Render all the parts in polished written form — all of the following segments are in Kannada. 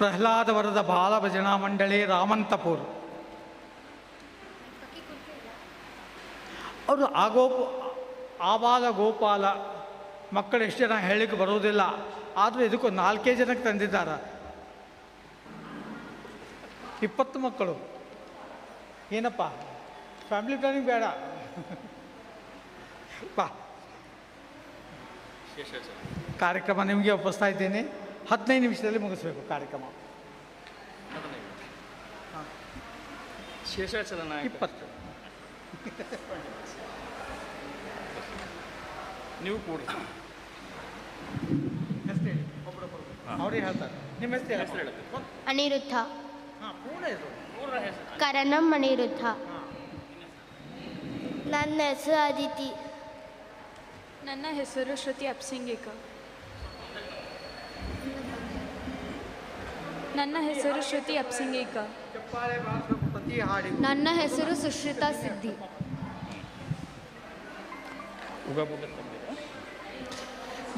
ಪ್ರಹ್ಲಾದ ವರದ ಬಾಲ ಭಜನಾ ಮಂಡಳಿ ರಾಮಂತಪುರ್. ಅವರು ಆಬಾಲ ಗೋಪಾಲ ಮಕ್ಕಳು ಎಷ್ಟು ಜನ ಹೇಳಲಿಕ್ಕೆ ಬರುವುದಿಲ್ಲ, ಆದರೂ ಇದಕ್ಕೊಂದು 4 ಜನಕ್ಕೆ ತಂದಿದ್ದಾರೆ. 20 ಮಕ್ಕಳು. ಏನಪ್ಪ ಫ್ಯಾಮಿಲಿ ಪ್ಲಾನಿಂಗ್ ಬೇಡ ಬಾ. ಕಾರ್ಯಕ್ರಮ ನಿಮಗೆ ಒಪ್ಪಿಸ್ತಾ ಇದ್ದೇನೆ. 15 ನಿಮಿಷದಲ್ಲಿ ಮುಗಿಸ್ಬೇಕು ಕಾರ್ಯಕ್ರಮ. ಶೇಷಾಚಲ 20 ನೀವು ಕೂಡ ಹೆಸರು ಹೇಳಿ, ಒಬ್ಬರೊಬ್ಬರು ಅವ್ರಿಗೆ ಹೇಳ್ತಾರೆ. ನಿಮ್ಮ ಹೆಸರು ಹೇಳಿ. ಅನಿರುದ್ಧ. ಹಾಂ, ಪೂರ್ಣ ಹೆಸರು. ಕರಣಂ ಅನಿರುದ್ಧ. ನನ್ನ ಹೆಸರು ಅದಿತಿ. ನನ್ನ ಹೆಸರು ಶ್ರುತಿ ಅಪ್ಸಿಂಗಿಕ. ನನ್ನ ಹೆಸರು ಶ್ರುತಿ ಅಪ್ಸಿಂಗಿಕ. ಪ್ರತಿ ಹಾಡಿಗೂ ನನ್ನ ಹೆಸರು ಸುಶ್ರಿತಾ ಸಿದ್ಧಿ.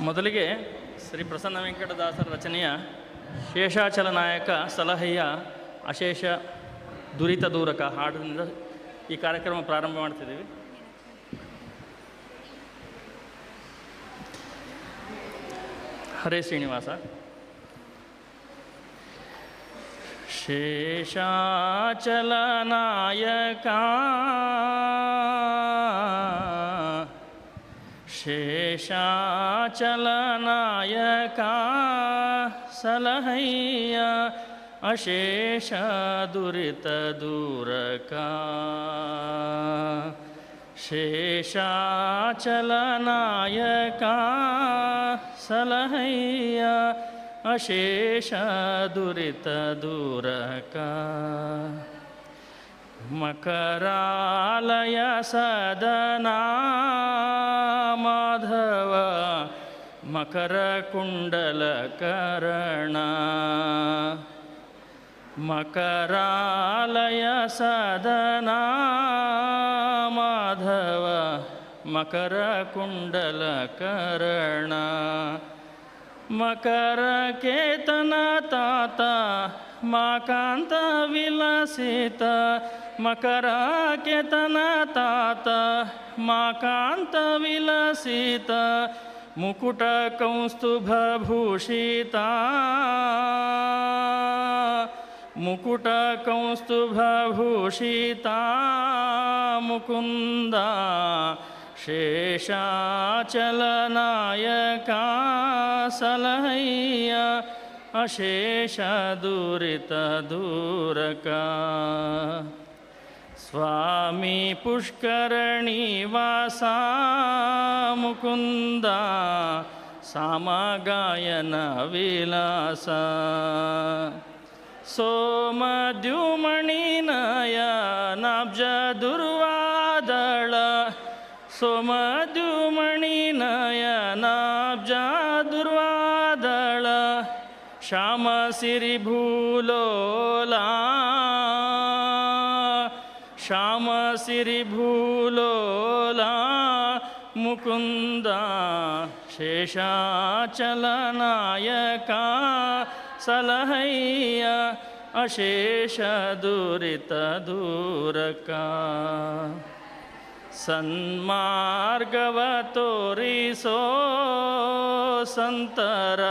ಮೊದಲಿಗೆ ಶ್ರೀ ಪ್ರಸನ್ನ ವೆಂಕಟದಾಸರ ರಚನೆಯ ಶೇಷಾಚಲ ನಾಯಕ ಸಲಹೆಯ ಅಶೇಷ ದುರಿತ ದೂರಕ ಹಾಡಿನಿಂದ ಈ ಕಾರ್ಯಕ್ರಮ ಪ್ರಾರಂಭ ಮಾಡ್ತಿದ್ದೀವಿ. ಹರೇ ಶ್ರೀನಿವಾಸ. ಶೇಷಾಚಲ ನಾಯಕ ಶೇಷಾಚಲ ನಾಯಕ ಸಲಹಯ್ಯ ಅಶೇಷ ದುರಿತ ದೂರಕ. ಶೇಷಾಚಲ ನಾಯಕ ಸಲಹಯ್ಯ ಅಶೇಷ ದುರಿತ ದೂರಕ. ಮಕರಾಲಯ ಸದನಾ ಮಾಧವ ಮಕರ ಕುಂಡಲ ಕರಣ. ಮಕರಾಲಯ ಸದನಾ ಮಾಧವ ಮಕರ ಕುಂಡಲ ಕರಣ. ಮಕರ ಕೇತನ ತಾತ ಮಾಕಾಂತ ವಿಲಸಿತ. ಮಕರ ಕೇತನ ತಾತ ಮಾಕಾಂತ ವಿಲಸಿತ. ಮುಕುಟ ಕೌಸ್ತುಭ ಭೂಷಿತ ಮುಕುಟ ಕೌಸ್ತುಭ ಭೂಷಿತ ಮುಕುಂದ. ಶೇಷಾಚಲ ನಾಯಕ ಸಲಹಯ್ಯ ಅಶೇಷ ದುರಿತ ದೂರಕ. ಸ್ವಾಮಿ ಪುಷ್ಕರಣಿ ವಾಸ ಮುಕುಂದ ಸಾಮಗಾಯನ ವಿಲಾಸ. ಸೋಮದ್ಯುಮಣಿನಯ ನಾಬ್ಜ ದುರ್ವಾದಳ. ಸೋಮದ್ಯುಮಣಿನಯ ನಾಬ್ಜ ದುರ್ವಾದಳ. ಶ್ಯಾಮ ಸಿರಿ ಭೂಲೋಲಾ ಶ್ಯಾಮ ಸಿರಿ ಭೂಲೋಲಾ ಮುಕುಂದ. ಶೇಷಾಚಲ ನಾಯಕ ಸಲಹಯ್ಯ ಅಶೇಷ ದುರಿತ ದೂರಕ. ಸನ್ಮಾರ್ಗವ ತೋರಿಸೋ ಸಂತರ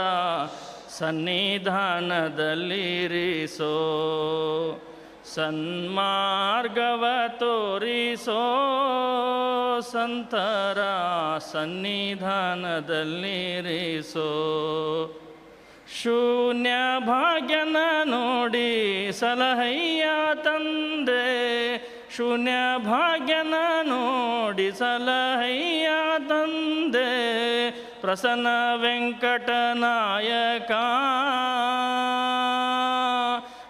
ಸನ್ನಿಧಾನದಲ್ಲಿರಿಸೋ. ಸನ್ಮಾರ್ಗವ ತೋರಿಸೋ ಸಂತರ ಸನ್ನಿಧಾನದಲ್ಲಿರಿಸೋ. ಶೂನ್ಯ ಭಾಗ್ಯನ ನೋಡಿ ಸಲಹಯ್ಯ ತಂದೆ. ಶೂನ್ಯ ಭಾಗ್ಯನ ನೋಡಿ ಸಲಹಯ್ಯ ತಂದೆ. ಪ್ರಸನ್ನ ವೆಂಕಟನಾಯಕ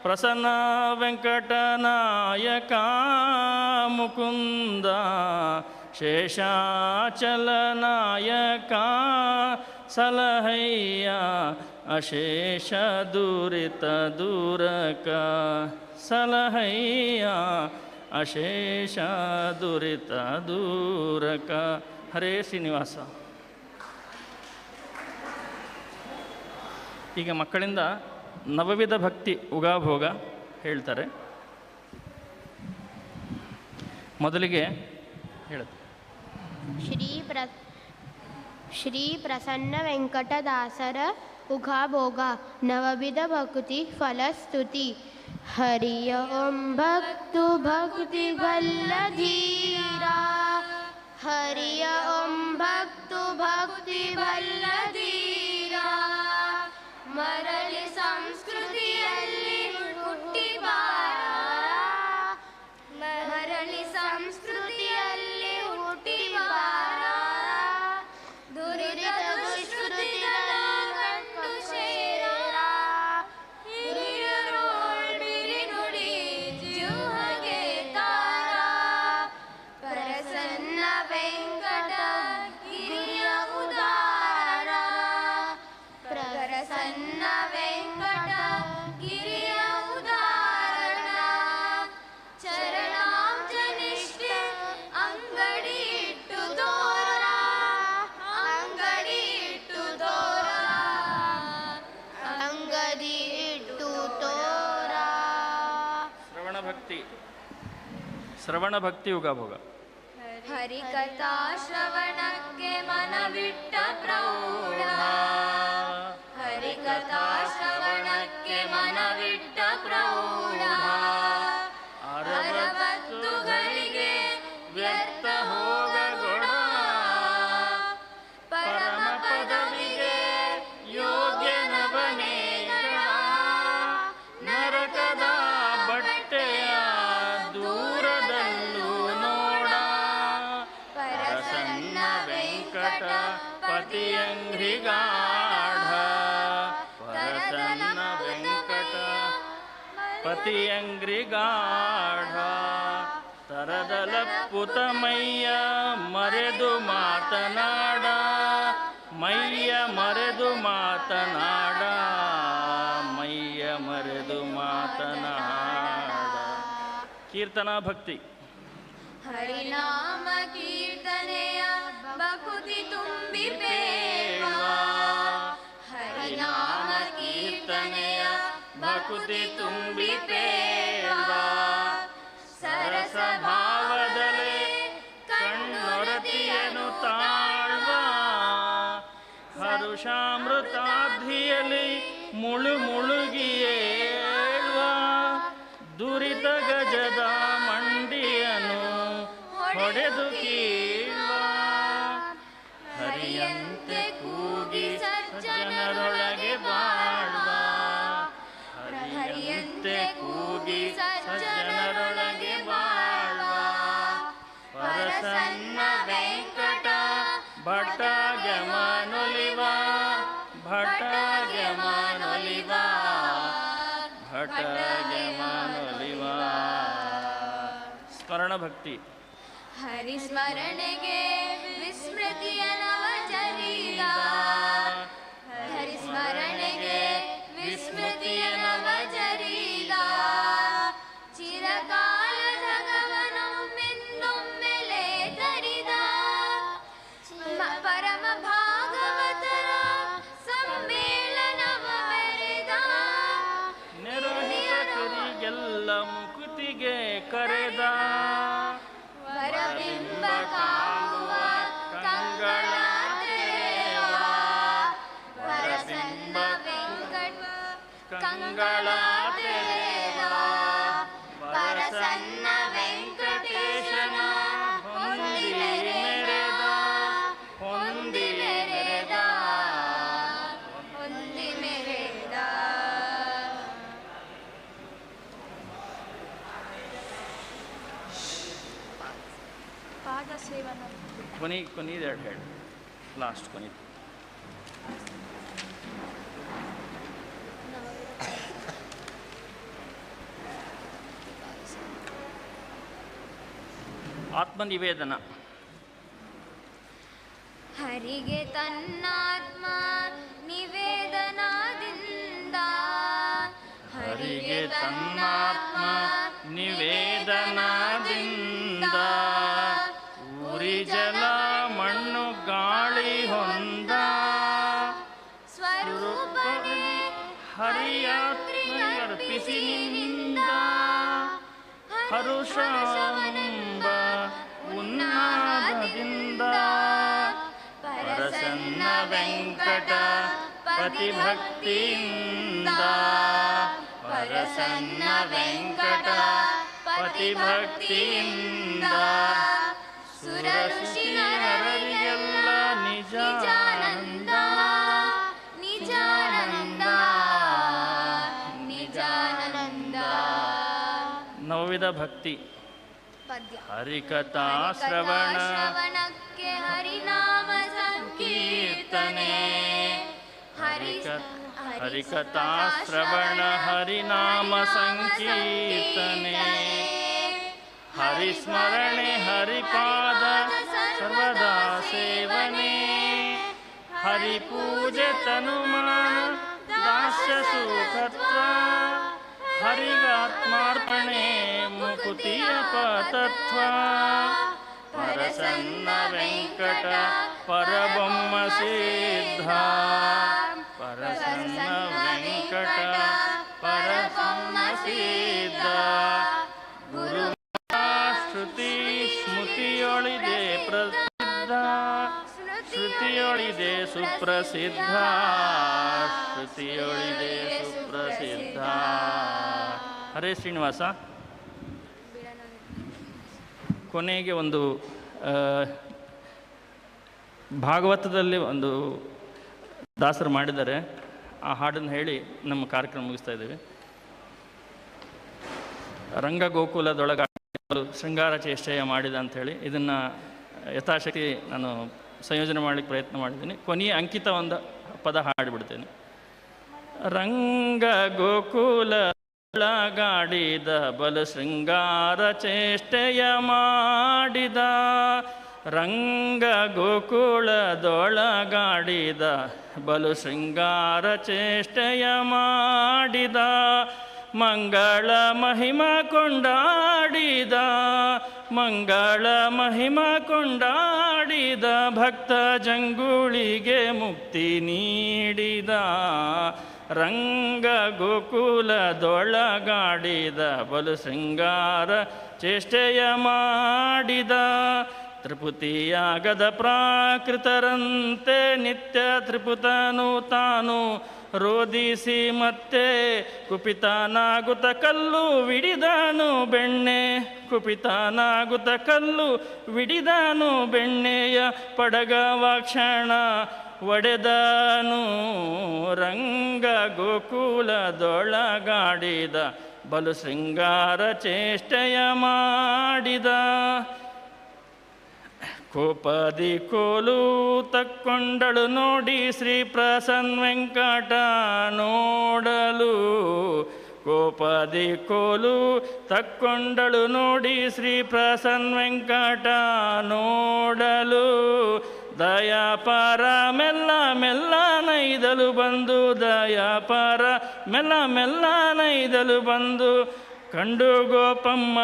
ಪ್ರಸನ್ನ ವೆಂಕಟನಾಯಕ ಮುಕುಂದ. ಶೇಷಾಚಲ ನಾಯಕ ಸಲಹಯ್ಯ ಅಶೇಷ ದುರಿತ ದೂರಕ. ಸಲಹಯ್ಯ ಅಶೇಷ ದುರಿತ ದೂರಕ. ಹರೇ ಶ್ರೀನಿವಾಸ. ಈಗ ಮಕ್ಕಳಿಂದ ನವವಿಧ ಭಕ್ತಿ ಉಗಾಭೋಗ ಹೇಳ್ತಾರೆ. ಮೊದಲಿಗೆ ಹೇಳುತ್ತೆ. ಶ್ರೀ ಪ್ರಸನ್ನ ವೆಂಕಟದಾಸರ ಉಗಾಭೋಗ ನವವಿಧ ಭಕ್ತಿ ಫಲಸ್ತುತಿ. ಹರಿಯ ಓಂ ಭಕ್ತು ಭಕ್ತಿ ಬಲ್ಲಧೀರಾ, ಹರಿಯ ಓಂ ಭಕ್ತು ಭಕ್ತಿ ಬಲ್ಲಧೀರಾ, ಮರಳಿ ಸಂಸ್ಕೃತಿಯಲ್ಲಿ ಹುಟ್ಟಿ ಬಾರ, ಮರಳಿ ಸಂಸ್ಕೃತಿಯಲ್ಲಿ ಹುಟ್ಟಿ ಬಾರ, ದುರಿತ ದುಷ್ಕೃತಿಗಳ ಕಂಡು ಸೇರ, ಹಿರಿಯರೋಳ್ ಬಿರಿ ನುಡಿ ಜೀವಗೆ ತಾರ, ಪ್ರಸನ್ನ ವೆಂಕಟ ಗಿರಿಯ ಉದಾರ, ಪ್ರಸನ್ನ ವೆಂಕಟ ಗಿರಿಯ ಉದಾರಣ, ಚರಣಾಂಜನಿಷ್ಠೆ ಅಂಗಡಿ ಇಟ್ಟು ತೋರ, ಅಂಗಡಿ ಇಟ್ಟು ತೋರ, ಅಂಗಡಿ ಇಟ್ಟು ತೋರ. ಶ್ರವಣ ಭಕ್ತಿ ಉಗಾಭೋಗ. ಹರಿಕಥಾ ಶ್ರವಣಕ್ಕೆ ಮನವಿಟ್ಟ ಪ್ರೌಢ, ಹರಿಕಥಾ ಶ್ರವಣಕ್ಕೆ ಮನವಿಟ್ಟ ಪ್ರೌಢ, ಅರವತ್ತುಗಳಿಗೆ ವ್ಯರ್ಥ ಹೋಗಗೊಡ, ಪರಮ ಪದವಿಗೆ ಯೋಗ್ಯನವನೇಗಳ, ನರಕದ ಬಟ್ಟೆಯ ದೂರದಲ್ಲೂ ನೋಡ, ಪ್ರಸನ್ನ ವೆಂಕಟ ಪತಿಯಂಘ್ರಿಗಾಢ, ಪ್ರಸನ್ನ ವೆಂಕಟ ಪತಿಯಂಘ್ರಿಗಾಢ, ತರದಲಪ್ಪುತ ಮೈಯ ಮರೆದು ಮಾತನಾಡ, ಮೈಯ ಮರೆದು ಮಾತನಾಡ, ಮೈಯ ಮರೆದು ಮಾತನಾಡ. ಕೀರ್ತನಾ ಭಕ್ತಿ. ಹರಿನಾಮ ಕೀರ್ತನೆಯ ಬಕುತಿ ತುಂಬಿ ಬೇವ, ಹರಿನಾಮ ಕೀರ್ತನೆಯ ಭಕುತಿ ತುಂಬಿ ಪೇವ, ಸರಸ ಭಾವದಲೆ ಕಣ್ಣೊರತಿಯನು ತಾಳ್ವ, ಹರುಷಾಮೃತಾಧಿಯಲ್ಲಿ ಮುಳುಗಿಯೇಳ್ವ, ದುರಿತ ಗಜದ ಮಂಡಿಯನು ಹೊಡೆದು ಕೀಳ್ವ, ಹರಿಯಂತೆ ಕೂಗಿ ಸಜ್ಜನರೊಳಗೆ ಬಾಳ್ವ, ಹರಿಯಂತೆ ಕೂಗಿ ಸಜ್ಜನರೊಳಗೆ ಬಾಳ್ವ, ಪ್ರಸನ್ನ ವೆಂಕಟ ಭಟ್ಟಾಗೆ ಮನೊಲಿವ, ಭಟ್ಟಾಗೆ ಮನೊಲಿವ, ಭಟ್ಟಾಗೆ ಮನೊಲಿವ. ಸ್ಮರಣ ಭಕ್ತಿ. ಹರಿಸ್ಮರಣೆಗೆ ವಿಸ್ಮೃತಿಯ ನವಚರಿತ, ಹರಿಸ್ಮರಣೆಗೆ ವಿಸ್ಮೃತಿಯ ನವಚರಿತ, ಚಿರಕಾಲದ ಗಮನೊಮ್ಮೆಂದೊಮ್ಮೆಲೆ ತರಿದ, ಪರಮ ಭಾಗವತರ ಸಮ್ಮೇಳನವ ಮೆರೆದ, ನೆರಳಿಯರಿಗೆಲ್ಲ ಮುಕುತಿಗೆ ಕರೆದ, ವರಬಿಂಬ ಕಾಣುವ ಕಂಗಳ ತೆರೆವ, ಪ್ರಸನ್ನ ವೆಂಕಟ ಕಂಗಳ ತೆರೆವ, ಪ್ರಸನ್ನ ವೆಂಕಟೇಶನ ಹೊಂದಿ ಮೆರೆದ, ಹೊಂದಿ ಮೆರೆದ, ಹೊಂದಿ ಮೆರೆದ. ಪಾದ ಸೇವನ. ಕೊನೆಯದೆರಡು ಹೇಳಿ, ಲಾಸ್ಟ್ ಕೊನೆದು. ಆತ್ಮನಿವೇದನ. ಹರಿಗೆ ತನ್ನಾತ್ಮ ನಿವೇದನದಿಂದ, ಹರಿಗೆ ತನ್ನಾತ್ಮ ನಿವೇದನದಿಂದ, ಉರಿ ಜಲ ಮಣ್ಣು ಗಾಳಿ ಹೊಂದ, ಸ್ವರೂಪನೇ ಹರಿಯ ಮನಸ್ಸಿನಿಂದ ಹರುಷವೆಂಬ ಉನ್ನಾದದಿಂದ ಪ್ರಸನ್ನ ವೆಂಕಟ ಪತಿಭಕ್ತಿಯಿಂದ ಪ್ರಸನ್ನ ವೆಂಕಟ ಪತಿಭಕ್ತಿಯಿಂದ ಸುರ ಋಷಿ ನರರಿಗೆಲ್ಲ ನಿಜಾನಂದ ನಿಜಾನಂದ ನಿಜಾನಂದ. ನವವಿಧ ಭಕ್ತಿ. ಪದ್ಯ. ಹರಿಕಥಾ ಶ್ರವಣ ಶ್ರವಣಕ್ಕೆ ಹರಿನಾಮ ಸಂಕೀರ್ತನೆ. ಹರಿಕಥಾ ಶ್ರವಣ ಹರಿನಾಮ ಸಂಕೀರ್ತನೆ. ಹರಿಸ್ಮರಣೆ ಹರಿಪಾದ ಸರ್ವದಾ ಸೇವನೆ. ಹರಿಪೂಜೆ ತನುಮಾನ ದಾಸ್ಯ ಸುಖತ್ವ. ಹರಿಗಾತ್ಮಾರ್ಪಣೆ ಮುಕುತಿಯ ಪತತ್ವ. ಪರಸನ್ನ ವೆಂಕಟ ಪರಬ್ರಹ್ಮ ಸಿದ್ಧ. ಪರಸನ್ನ ವೆಂಕಟ ಪರಬ್ರಹ್ಮ ಸಿದ್ಧ. ಗುರು ಶ್ರುತಿ ಸ್ಮೃತಿಯೊಳಿದೆ ಪ್ರಸಿದ್ಧ. ಶ್ರುತಿಯೊಳಿದೆ ಸುಪ್ರಸಿದ್ಧ. ಶ್ರುತಿಯೊಳಿದೆ ಸುಪ್ರಸಿದ್ಧ. ಹರೇ ಶ್ರೀನಿವಾಸ. ಕೊನೆಗೆ ಒಂದು ಭಾಗವತದಲ್ಲಿ ಒಂದು ದಾಸರು ಮಾಡಿದ್ದಾರೆ. ಆ ಹಾಡನ್ನು ಹೇಳಿ ನಮ್ಮ ಕಾರ್ಯಕ್ರಮ ಮುಗಿಸ್ತಾ ಇದ್ದೀವಿ. ರಂಗ ಗೋಕುಲದೊಳಗ ಶೃಂಗಾರ ಚೇಷ್ಟೆಯ ಮಾಡಿದ ಅಂಥೇಳಿ ಇದನ್ನು ಯಥಾಶಕ್ತಿ ನಾನು ಸಂಯೋಜನೆ ಮಾಡಲಿಕ್ಕೆ ಪ್ರಯತ್ನ ಮಾಡಿದ್ದೀನಿ. ಕೊನೆಯ ಅಂಕಿತ ಒಂದು ಪದ ಹಾಡಿಬಿಡ್ತೇನೆ. ರಂಗ ಗೋಕುಲದೊಳಗಾಡಿದ ಬಲು ಶೃಂಗಾರ ಚೇಷ್ಟೆಯ ಮಾಡಿದ. ರಂಗ ಗೋಕುಲದೊಳಗಾಡಿದ ಬಲು ಶೃಂಗಾರ ಚೇಷ್ಟೆಯ ಮಾಡಿದ. ಮಂಗಳ ಮಹಿಮ ಕೊಂಡಾಡಿದ. ಮಂಗಳ ಮಹಿಮ ಕೊಂಡಾಡಿದ. ಭಕ್ತ ಜಂಗುಳಿಗೆ ಮುಕ್ತಿ ನೀಡಿದ. ರಂಗ ಗೋಕುಲದೊಳಗಾಡಿದ ಬಲು ಶೃಂಗಾರ ಚೇಷ್ಟೆಯ ಮಾಡಿದ. ತ್ರಿಪುತಿಯಾಗದ ಪ್ರಾಕೃತರಂತೆ ನಿತ್ಯ ತ್ರಿಪುತನು ತಾನು ರೋಧಿಸಿ ಮತ್ತೆ ಕುಪಿತನಾಗುತ್ತ ಕಲ್ಲು ವಿಡಿದನು ಬೆಣ್ಣೆ. ಕುಪಿತನಾಗುತ್ತ ಕಲ್ಲು ವಿಡಿದನು ಬೆಣ್ಣೆಯ ಪಡಗವಾಕ್ಷಣ ಒಡೆದನು. ರಂಗ ಗೋಕುಲದೊಳಗಾಡಿದ ಬಲು ಶೃಂಗಾರ ಚೇಷ್ಟೆಯ ಮಾಡಿದ. ಕೋಪದಿ ಕೋಲು ತಕ್ಕೊಂಡಳು ನೋಡಿ ಶ್ರೀ ಪ್ರಸನ್ನ ವೆಂಕಟ ನೋಡಲು. ಕೋಪದಿ ಕೋಲು ತಕ್ಕೊಂಡಳು ನೋಡಿ ಶ್ರೀ ಪ್ರಸನ್ನ ವೆಂಕಟ ನೋಡಲು. ದಯಾಪಾರ ಮೆಲ್ಲ ಮೆಲ್ಲ ನೈದಲು ಬಂದು. ದಯಾಪಾರ ಮೆಲ್ಲ ಮೆಲ್ಲ ನೈದಲು ಬಂದು. ಕಂಡು ಗೋಪಮ್ಮ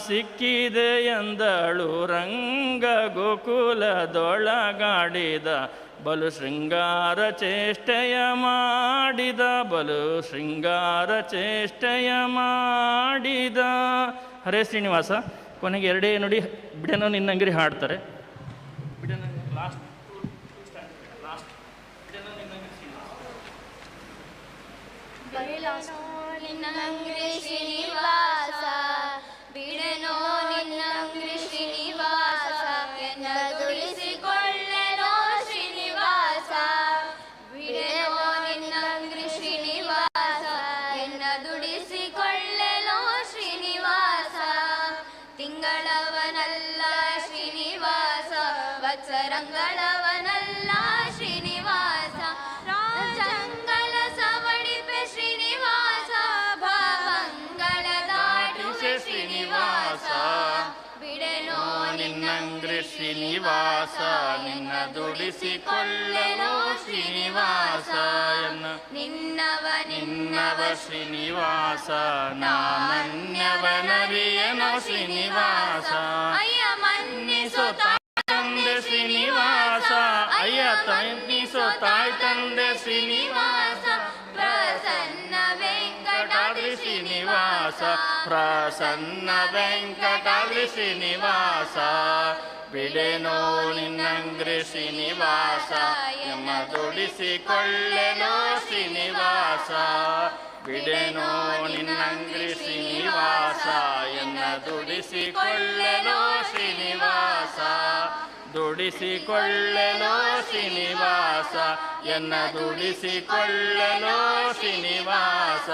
ಸಿಕ್ಕಿದೆ ಎಂದಳು. ರಂಗ ಗೋಕುಲದೊಳಗಾಡಿದ ಬಲು ಶೃಂಗಾರ ಚೇಷ್ಟೆಯ ಮಾಡಿದ. ಬಲು ಶೃಂಗಾರ ಚೇಷ್ಟೆಯ ಮಾಡಿದ. ಹರೇ ಶ್ರೀನಿವಾಸ. ಕೊನೆಗೆ ಎರಡೇ ನುಡಿ ಬಿಡನೋ ನಿನ್ನಂಗಿರಿ ಹಾಡ್ತಾರೆ. ಬಿಡನೋ ಲಾಸ್ಟ್ ಬಿಡನೋ ನಿನ್ನಂಗಿರಿ ನಿನ್ನಂಗ್ರಿ ಶ್ರೀನಿವಾಸ. ಬಿಡೆನೋ ನಿನ್ನಂಗ್ರಿ ಶ್ರೀನಿವಾಸ. ಎನ್ನ ದುಡಿಸಿಕೊಳ್ಳೆನೋ ಶ್ರೀನಿವಾಸ. ಬಿಡೆನೋ ನಿನ್ನಂಗ್ರಿ ಶ್ರೀನಿವಾಸ. ಎನ್ನ ದುಡಿಸಿಕೊಳ್ಳೆನೋ ಶ್ರೀನಿವಾಸ. ತಿಂಗಳವನಲ್ಲ ಶ್ರೀನಿವಾಸ. ವತ್ಸರಂಗಳವನಲ್ಲ ಶ್ರೀನಿವಾಸ. ರಾಜಂಗಳ ಸವಡಿಪೆ ಶ್ರೀನಿವಾಸ. ಭಾವಂಗಳ ದಾಟುವೆ ಶ್ರೀನಿವಾಸ. ಬಿಡೆನೋ ನಿನ್ನಂಗ್ರಿ ಶ್ರೀನಿವಾಸ. ನಿನ್ನ ದುಡಿಸಿಕೊಳ್ಳಲು ಶ್ರೀನಿವಾಸ. ನಿನ್ನವ ಶ್ರೀನಿವಾಸ. ನಾನನ್ಯವನರಿಯನೋ ಶ್ರೀನಿವಾಸ. ಅಯ್ಯ ಮನ್ನಿಸೋ ತಂದೆ ಶ್ರೀನಿವಾಸ. ಅಯ್ಯ ತನ್ನಿಸೋ ತಾಯಿ ತಂದೆ ಶ್ರೀನಿವಾಸ. ಪ್ರಸನ್ನ ವೆಂಕಟಾದ್ರಿ ಶ್ರೀನಿವಾಸ. ಶ್ರೀನಿವಾಸ ಪ್ರಸನ್ನ ವೆಂಕಟಾದ್ರಿ ಶ್ರೀನಿವಾಸ ಬಿಡೆನೋ ನಿನ್ನಂಗ್ರಿ ಶ್ರೀನಿವಾಸ ಎಮ್ಮ ದುಡಿಸಿಕೊಳ್ಳೆನೋ ಶ್ರೀನಿವಾಸ ಬಿಡೆನೋ ನಿನ್ನಂಗ್ರಿ ಶ್ರೀನಿವಾಸ ಎನ್ನ ದುಡಿಸಿಕೊಳ್ಳೆನೋ ಶ್ರೀನಿವಾಸ ದುಡಿಸಿಕೊಳ್ಳೆನೋ ಶ್ರೀನಿವಾಸ ಎನ್ನ ದುಡಿಸಿಕೊಳ್ಳೆನೋ ಶ್ರೀನಿವಾಸ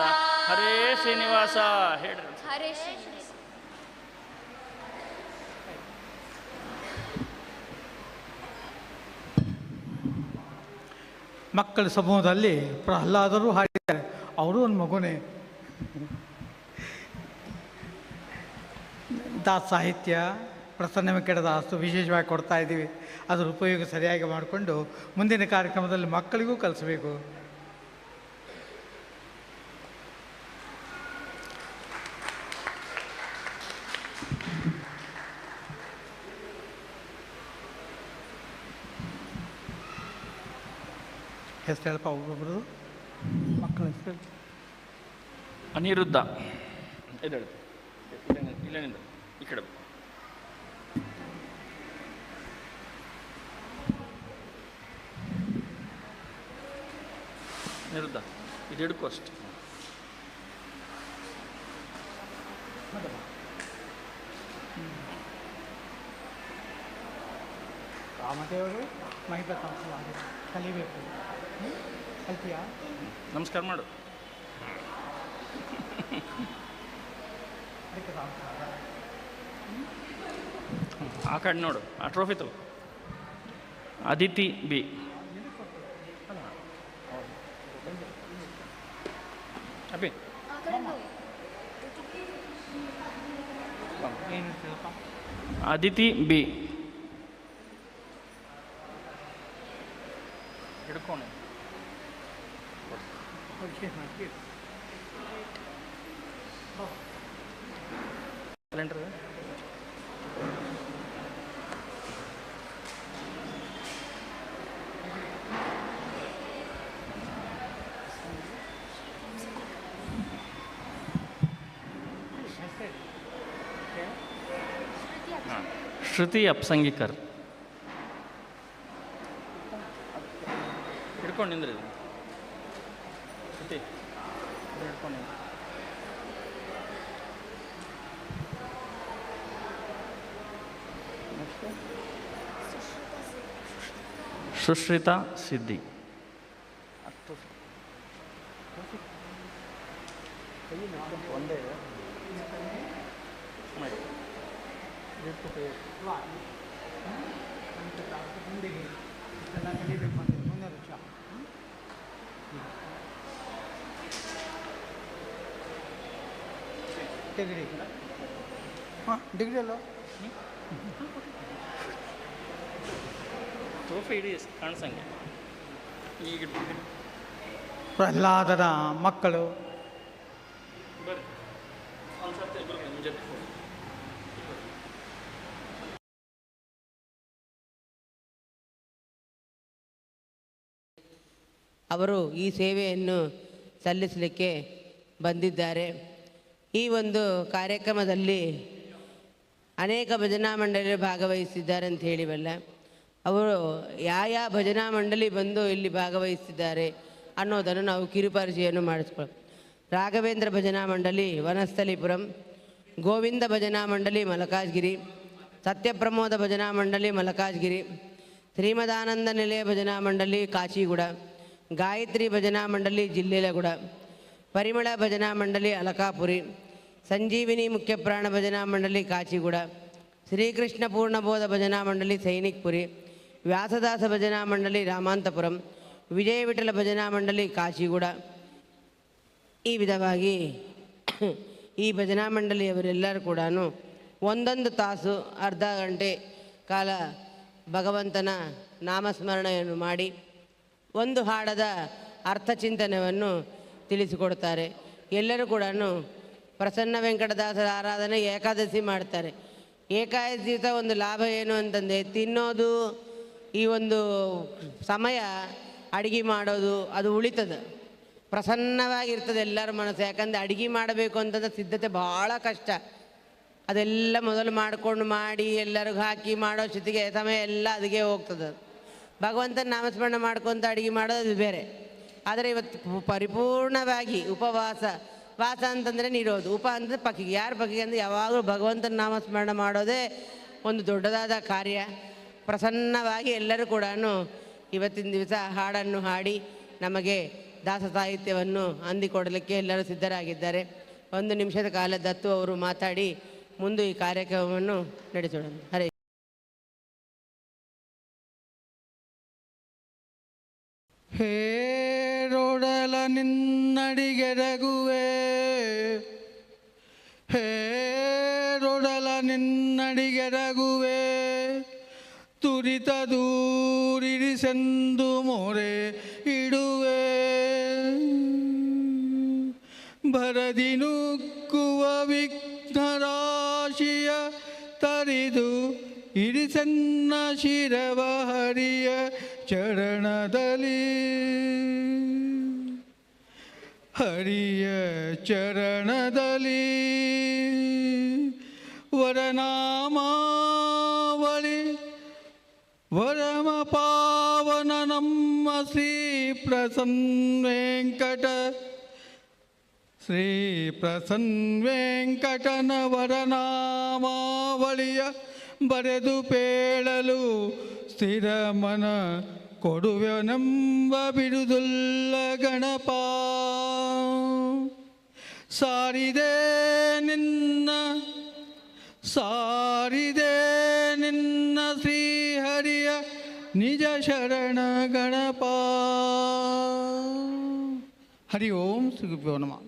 ಹರೇ ಶ್ರೀನಿವಾಸ ಹೇಳ್ರಿ. ಹರೇ ಶ್ರೀನಿವಾಸ. ಮಕ್ಕಳ ಸಮೂಹದಲ್ಲಿ ಪ್ರಹ್ಲಾದರು ಹಾಡಿದ್ದಾರೆ, ಅವರು ಒಂದು ಮಗುನೇ. ದಾಸ ಸಾಹಿತ್ಯ ಪ್ರಸನ್ನ ವೆಂಕಟದಾಸು ವಿಶೇಷವಾಗಿ ಕೊಡ್ತಾ ಇದ್ದೀವಿ. ಅದರ ಉಪಯೋಗ ಸರಿಯಾಗಿ ಮಾಡಿಕೊಂಡು ಮುಂದಿನ ಕಾರ್ಯಕ್ರಮದಲ್ಲಿ ಮಕ್ಕಳಿಗೂ ಕಲಿಸಬೇಕು. ಹೆಸರು ಹೇಳಪ್ಪ ಒಬ್ಬೊಬ್ಬರು ಮಕ್ಕಳ ಹೆಸರು. ಅನಿರುದ್ಧ ಇಲ್ಲೇನಿಂದ ಈ ಕಡೆ ಅನಿರುದ್ಧ ಇದು ಹಿಡ್ಕೋ ಅಷ್ಟು. ರಾಮದೇವರು ಮಹಿಳಾ ಕಲಿಬೇಕು. ಕಲ್ತಿಯಾ? ನಮಸ್ಕಾರ ಮಾಡು. ಆ ಕಡೆ ನೋಡು, ಆ ಟ್ರೋಫಿ ತಗೋ. ಅದಿತಿ ಬಿ. ಅಬ್ಬಿ ಅದಿತಿ ಬಿ ಹಿಡ್ಕೊಂಡು ಕ್ಯಾಲೆಂಡರ್ ಶ್ರುತಿ ಅಪ್ಸಂಗಿಕರ್ ಹಿಡ್ಕೊಂಡು ನಿಂದ್ರಿ. ಶ್ರುತಿ ಹಿಡ್ಕೊಂಡು ಸುಶ್ರಿತಾ ಸಿದ್ದಿ. ಒಂದೇ ಡಿಗ್ರಿ. ಹಾಂ, ಡಿಗ್ರಿ ಅಲ್ಲ, ಟ್ರೋಫಿ ಇಡೀ ಕಾಣಿಸಂಗೆ. ಈಗ ಪ್ರಹ್ಲಾದನ ಮಕ್ಕಳು ಬರ್ರಿ ಒಂದ್ಸತಿ ಮುಂಜಾನೆ ಅವರು ಈ ಸೇವೆಯನ್ನು ಸಲ್ಲಿಸಲಿಕ್ಕೆ ಬಂದಿದ್ದಾರೆ. ಈ ಒಂದು ಕಾರ್ಯಕ್ರಮದಲ್ಲಿ ಅನೇಕ ಭಜನಾ ಮಂಡಳಿಗಳು ಭಾಗವಹಿಸಿದ್ದಾರೆ ಅಂತ ಹೇಳಿವಲ್ಲ, ಅವರು ಯಾವ ಭಜನಾ ಮಂಡಳಿ ಬಂದು ಇಲ್ಲಿ ಭಾಗವಹಿಸಿದ್ದಾರೆ ಅನ್ನೋದನ್ನು ನಾವು ಕಿರುಪರಿಚಯನ್ನು ಮಾಡಿಸ್ಕೊಳ್ಳೋಣ. ರಾಘವೇಂದ್ರ ಭಜನಾ ಮಂಡಳಿ ವನಸ್ಥಲಿಪುರಂ, ಗೋವಿಂದ ಭಜನಾ ಮಂಡಳಿ ಮಲಕಾಜ್ಗಿರಿ, ಸತ್ಯಪ್ರಮೋದ ಭಜನಾ ಮಂಡಳಿ ಮಲಕಾಜ್ಗಿರಿ, ಶ್ರೀಮದಾನಂದ ನಿಲಯ ಭಜನಾ ಮಂಡಳಿ ಕಾಚಿಗೂಡ, ಗಾಯತ್ರಿ ಭಜನಾ ಮಂಡಳಿ ಜಿಲ್ಲೆಲಗೂಡ, ಪರಿಮಳ ಭಜನಾ ಮಂಡಳಿ ಅಲಕಾಪುರಿ, ಸಂಜೀವಿನಿ ಮುಖ್ಯಪ್ರಾಣ ಭಜನಾ ಮಂಡಳಿ ಕಾಚಿಗೂಡ, ಶ್ರೀಕೃಷ್ಣ ಪೂರ್ಣಬೋಧ ಭಜನಾ ಮಂಡಳಿ ಸೈನಿಕ್ಪುರಿ, ವ್ಯಾಸದಾಸ ಭಜನಾ ಮಂಡಳಿ ರಾಮಾಂತಪುರಂ, ವಿಜಯ ವಿಠಲ ಭಜನಾ ಮಂಡಳಿ ಕಾಚಿಗೂಡ. ಈ ವಿಧವಾಗಿ ಈ ಭಜನಾ ಮಂಡಳಿಯವರೆಲ್ಲರೂ ಕೂಡ ಒಂದೊಂದು ತಾಸು ಅರ್ಧ ಗಂಟೆ ಕಾಲ ಭಗವಂತನ ನಾಮಸ್ಮರಣೆಯನ್ನು ಮಾಡಿ ಒಂದು ಹಾಡದ ಅರ್ಥಚಿಂತನೆಯನ್ನು ತಿಳಿಸಿಕೊಡ್ತಾರೆ. ಎಲ್ಲರೂ ಕೂಡ ಪ್ರಸನ್ನ ವೆಂಕಟದಾಸರ ಆರಾಧನೆ ಏಕಾದಶಿ ಮಾಡ್ತಾರೆ. ಏಕಾದಶಿ ದಿವಸ ಒಂದು ಲಾಭ ಏನು ಅಂತಂದರೆ ತಿನ್ನೋದು, ಈ ಒಂದು ಸಮಯ ಅಡುಗೆ ಮಾಡೋದು ಅದು ಉಳಿತದೆ. ಪ್ರಸನ್ನವಾಗಿರ್ತದೆ ಎಲ್ಲರ ಮನಸ್ಸು. ಯಾಕಂದರೆ ಅಡುಗೆ ಮಾಡಬೇಕು ಅಂತಂದ್ರೆ ಸಿದ್ಧತೆ ಭಾಳ ಕಷ್ಟ. ಅದೆಲ್ಲ ಮೊದಲು ಮಾಡಿ ಎಲ್ಲರಿಗೂ ಹಾಕಿ ಮಾಡೋ ಸ್ಥಿತಿಗೆ ಸಮಯ ಎಲ್ಲ ಅದಕ್ಕೆ ಹೋಗ್ತದೆ. ಭಗವಂತನ ನಾಮಸ್ಮರಣೆ ಮಾಡ್ಕೊತ ಅಡುಗೆ ಮಾಡೋದು ಅದು ಬೇರೆ. ಆದರೆ ಇವತ್ತು ಪರಿಪೂರ್ಣವಾಗಿ ಉಪವಾಸ, ವಾಸ ಅಂತಂದರೆ ನಿರೋಧ, ಉಪ ಅಂದರೆ ಪಕ್ಕಿಗೆ. ಯಾರು ಪಕ್ಕಿಗೆ ಅಂದರೆ ಯಾವಾಗಲೂ ಭಗವಂತನ ನಾಮಸ್ಮರಣೆ ಮಾಡೋದೇ ಒಂದು ದೊಡ್ಡದಾದ ಕಾರ್ಯ. ಪ್ರಸನ್ನವಾಗಿ ಎಲ್ಲರೂ ಕೂಡ ಇವತ್ತಿನ ದಿವಸ ಹಾಡನ್ನು ಹಾಡಿ ನಮಗೆ ದಾಸ ಸಾಹಿತ್ಯವನ್ನು ಅಂದಿಕೊಡಲಿಕ್ಕೆ ಎಲ್ಲರೂ ಸಿದ್ಧರಾಗಿದ್ದಾರೆ. 1 ನಿಮಿಷದ ಕಾಲ ದತ್ತು ಅವರು ಮಾತಾಡಿ ಮುಂದೆ ಈ ಕಾರ್ಯಕ್ರಮವನ್ನು ನಡೆಸೋಣ. ಹರೇ ಹೇರೊಡಲ ನಿನ್ನಡಿಗೆರಗುವೆ, ಹೇರೊಡಲ ನಿನ್ನಡಿಗೆರಗುವೆ, ತುರಿತ ದೂರಿರಿಸೆಂದು ಮೊರೆ ಇಡುವೆ, ಭರದಿ ನುಗ್ಗುವ ವಿಘ್ನರಾಶಿಯ ತರಿದು ಇರಿಸನ್ನ ಶಿರವ ಹರಿಯ ಚರಣದಲ್ಲಿ, ಹರಿಯ ಚರಣದಲ್ಲಿ. ವರನಾಮಾವಳಿ ವರಮ ಪಾವನ ನಮ್ಮ ಶ್ರೀ ಪ್ರಸನ್ನ ವೆಂಕಟನ ವರನಾಮಾವಳಿಯ ಬರೆದು ಪೇಳಲು ಸ್ಥಿರ ಮನ ಕೊಡುವೆನೆಂಬ ಬಿಡುದುಲ್ಲ ಗಣಪ. ಸಾರಿದೆ ನಿನ್ನ ಶ್ರೀಹರಿಯ ನಿಜ ಶರಣ ಗಣಪ. ಹರಿ ಓಂ ಶ್ರೀ ಗುರುಭ್ಯೋ ನಮಃ.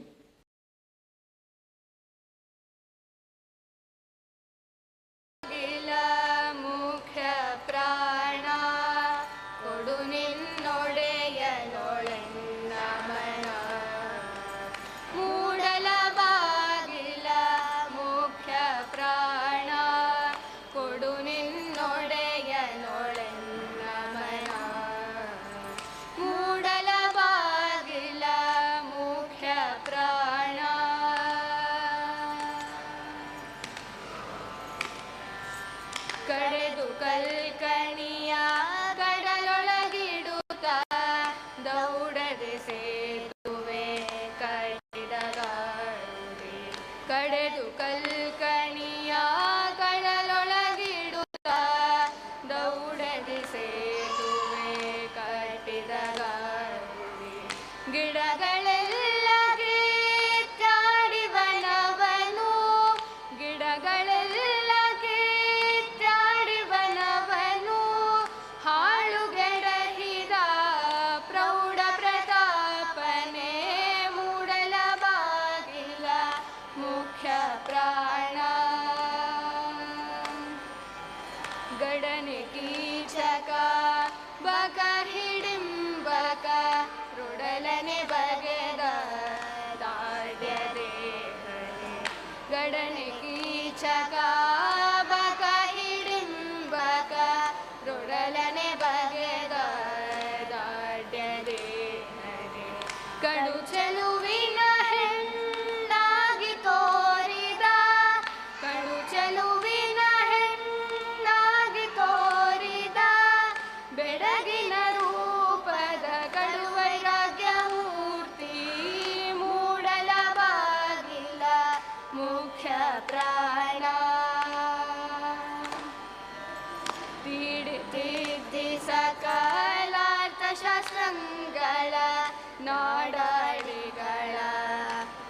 ನಾಡಾಡಿಗಳ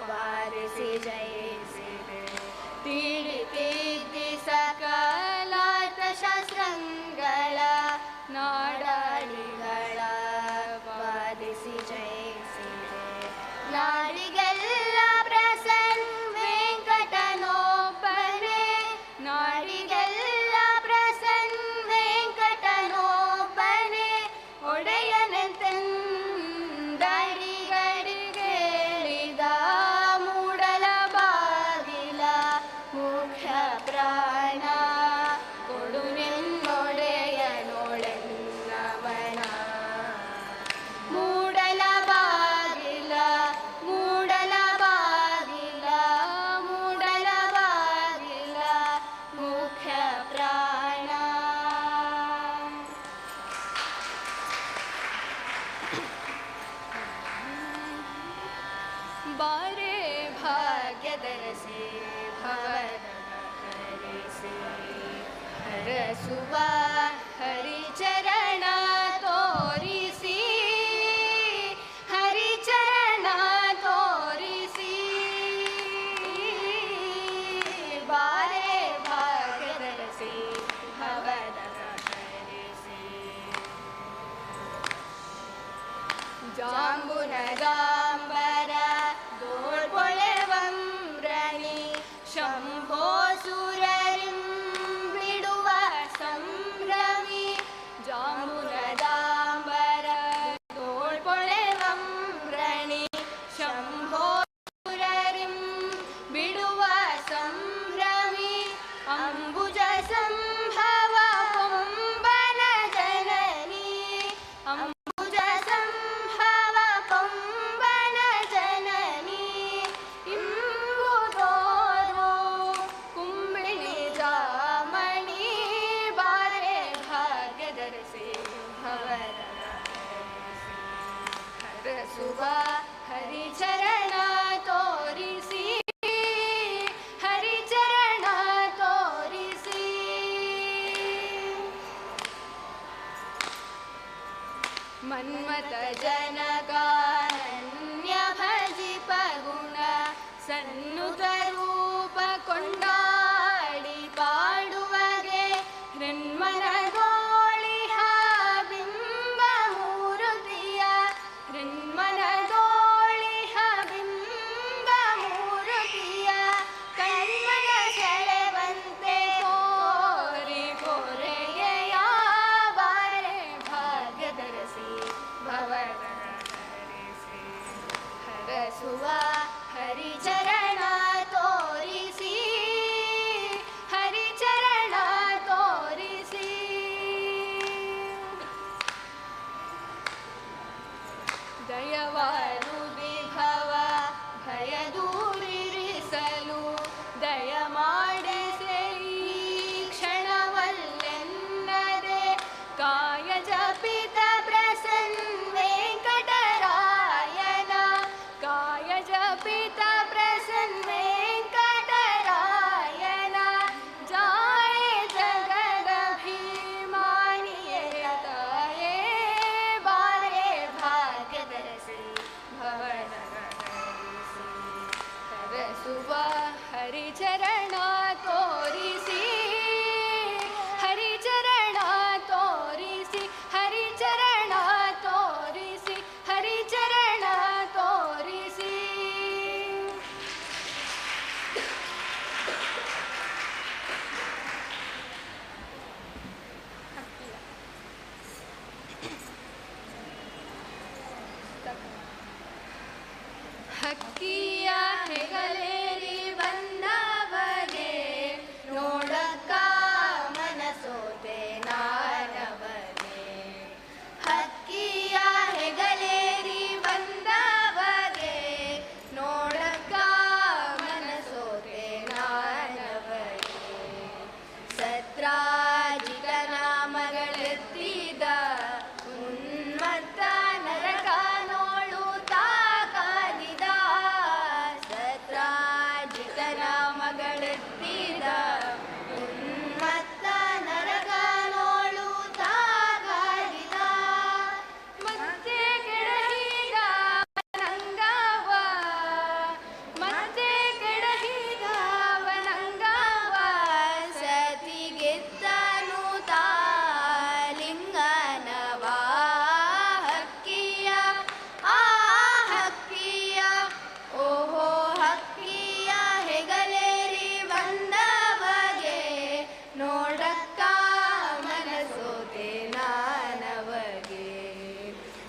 ವಾರಿಸಿ ಜಯಿಸಿದೆ, ತೀಡಿ ಸಕಲಾರ್ಥ ಶಾಸ್ತ್ರಗಳ ನಾಡಾಡಿಗಳ ವಾದಿಸಿ ಜಯಿಸಿದೆ. ನಾಡಿಗೆಲ್ಲ ಪ್ರಸನ್ನ ವೆಂಕಟನೊಬ್ಬನೇ, ನಾಡಿಗೆಲ್ಲ ಪ್ರಸನ್ನ ವೆಂಕಟನೊಬ್ಬನೇ, ಒಡೆಯನೆಂತೆಂದು ಹರಸುವ ಹರಿಚರಣ ತೋರಿಸಿ ಹರಿಚರಣ ತೋರಿಸಿ ಬಾರೆ ಭಾಗ್ಯದರಸಿ ಭವದ ಹರಿಸಿ ಜಾಂಬುನಗಾಂಬರ ದೋಳ್ಪೊಳೆವಂ ರಣಿ ಶಂಭೋ ಸುರರಿಂ ಬಿಡುವ ಸಂಭ್ರಮಿ ಜಾಂಬುನದಾಂಬರ ದೋಳ್ಪೊಳೆವಂ ರಣಿ ಶಂಭೋ ಸುರರಿಂ ಬಿಡುವ ಸಂಭ್ರಮಿ ಅಂಬುಜ ಸಂಭವ ಪೊಂಬನ ಜನನಿ ಅಂಬುಜ ಸಂಭವ ಪೊಂಬನ ಜನನಿ ಇಂಬುದೋರು ಕುಂಬಿಳಿ ಜಾಮಣಿ ಬಾರೆ ಭಾಗ್ಯದರಸಿ ಭವದ ಹರಸುವ ಹರಿಚರಣ ತೋರಿಸಿ ಹರಿಚರಣ ತೋರಿಸಿ ಮನ್ಮತ ಜನಗಾನನ್ಯ ಭಜಿಪ ಗುಣ ಸನ್ನುತ ರೂಪ ಕೊಂಡಾಡಿ ಪಾಡುವಗೆ ಹೃನ್ಮನದೋಳಿಹ ಬಿಂಬ ಮೂರುತಿಯ ಹೃನ್ಮನದೋಳಿಹ ಬಿಂಬ ಮೂರುತಿಯ ಕಣ್ಮನ ಸೆಳೆವಂತೆ ಕೋರಿ ಕೋರೆಯ ಬಾರೆ ಭಾಗ್ಯದರಸಿ ಭವದ ಹರಿಸಿ ಹರಸುವ ಹರಿಚರಣ ತೋರಿಸಿ ಹರಿಚರಣ ತೋರಿಸಿ ದಯವಾರು ವಿಭವ ಭಯ ದೂರಿರಿಸಲು ದಯ ಮಾಡಿಸೆ ಈ ಕ್ಷಣವಲ್ಲೆನ್ನದೆ ಕಾಯ ಜಪಿತ ಪ್ರಸನ್ನ ವೆಂಕಟರಾಯನ ಕಾಯ ಜಪಿತ ಪ್ರಸನ್ನ ವೆಂಕಟರಾಯನ ಜಾಯೆ ಜಗದ ಭೀಮಾನಿಯರ ತಾಯೇ ಬಾರೆ ಭಾಗ್ಯದರಸಿ ಭವದ ಹರಿಸಿ ಹರಸುವ ಹರಿಚರಣ ತೋರಿಸಿ ಹರಿಚರಣ ತೋರಿಸಿ ಹರಿಚರಣ ತೋರಿಸಿ ಹರಿಚರಣ ತೋರಿಸಿ ಹಕ್ಕಿಯ ಹೆಗಲೇರಿ ಬಂದವಗೆ ನೋಡಕ್ಕ ಮನಸೋತೆ ನಾನವಗೆ ಹಕ್ಕಿಯ ಹೆಗಲೇರಿ ಬಂದವಗೆ ನೋಡಕ್ಕ ಮನಸೋತೆ ನಾನವಗೆ ಸತ್ರಾಜಿತನ ಮಗಳೆತ್ತಿದ ಉನ್ಮತ್ತ ನರಕ ನೋಳು ತಾಕಾದಿದ ಸತ್ರಾಜಿತನ ಮಗಳೆತ್ತಿದ ಉನ್ಮತ್ತ ನರಕ ನೋಳು ತಾಕಾದಿದ ಮತ್ತೆ ಕೆಡಹಿದ ಅವನಂಗವ ಮತ್ತೆ ಕೆಡಹಿದ ಅವನಂಗವ ಸತಿಗೆತ್ತನು ತಾಲಿಂಗನವಾ ಹಕ್ಕಿಯ ಆ ಹಕ್ಕಿಯ ಓಹೋ ಹಕ್ಕಿಯ ಹೆಗಲೇರಿ ಬಂದವಗೆ ನೋಡಕ್ಕ ಮನಸೋತೆ ನಾನವಗೆ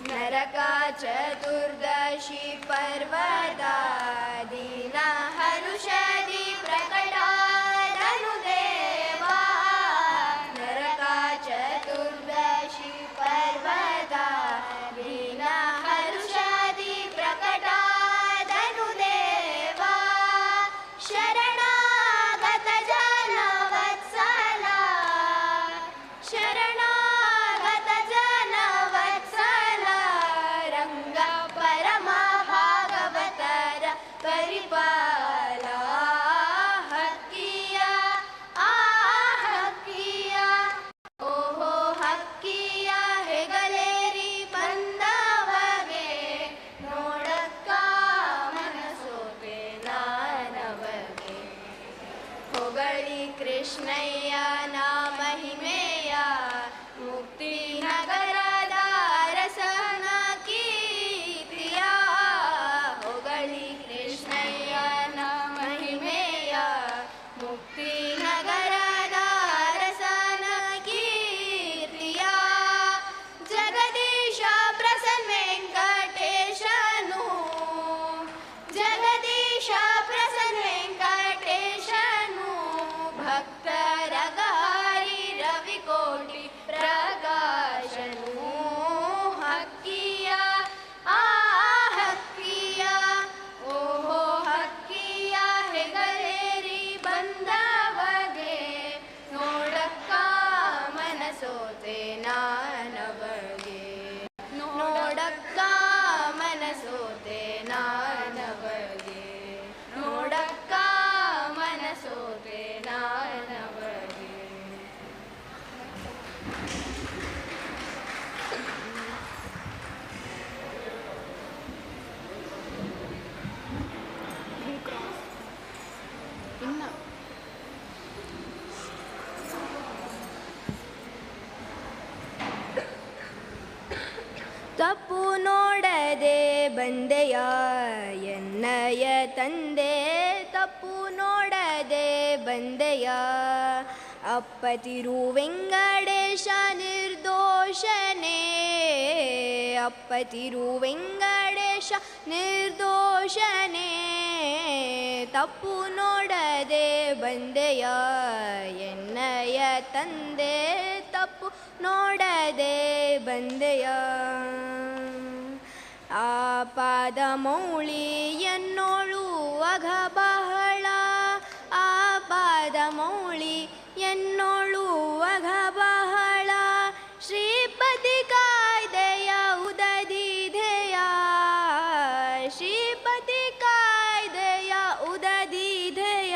ನರಕ ಚತುರ್ದಶಿ ಪರ್ವದ ದಿನ ಹರುಷದಿ ಪ್ರಕಟಾದನು ದೇವಾ ನರಕ ಚತುರ್ದಶಿ ಪರ್ವದ ದಿನ ಹರುಷದಿ ಪ್ರಕಟಾದನು ದೇವಾ ಶರಣಾಗತ ಜನ ವತ್ಸಲ ಶರಣಾಗತ ಜನ ವತ್ಸಲ ರಂಗ ಪರಮ ಭಾಗವತರ ಪರಿಪಾಲ ತಪ್ಪು ನೋಡದೆ ಬಂದೆಯ ಎನ್ನಯ ತಂದೆ, ತಪ್ಪು ನೋಡದೆ ಬಂದೆಯ. ಅಪ್ಪ ತಿರು ವೆಂಕಟೇಶ ನಿರ್ದೋಷನೇ, ಅಪ್ಪ ತಿರು ವೆಂಕಟೇಶ ನಿರ್ದೋಷನೇ. ತಪ್ಪು ನೋಡದೆ ಬಂದೆಯ ಎನ್ನಯ ತಂದೆ, ತಪ್ಪು ನೋಡದೆ ಬಂದೆಯ. ಆಪಾದ ಮೌಳಿ ಎನ್ನೋಳು ಅಘ ಬಹಳ, ಆಪಾದ ಮೌಳಿ ಎನ್ನೋಳು ಅಘ ಬಹಳ. ಶ್ರೀಪತಿ ಕಾಯ್ದೆಯ ಉದದಿದೆಯ, ಶ್ರೀಪತಿ ಕಾಯ್ದೆಯ ಉದದಿದೆಯ.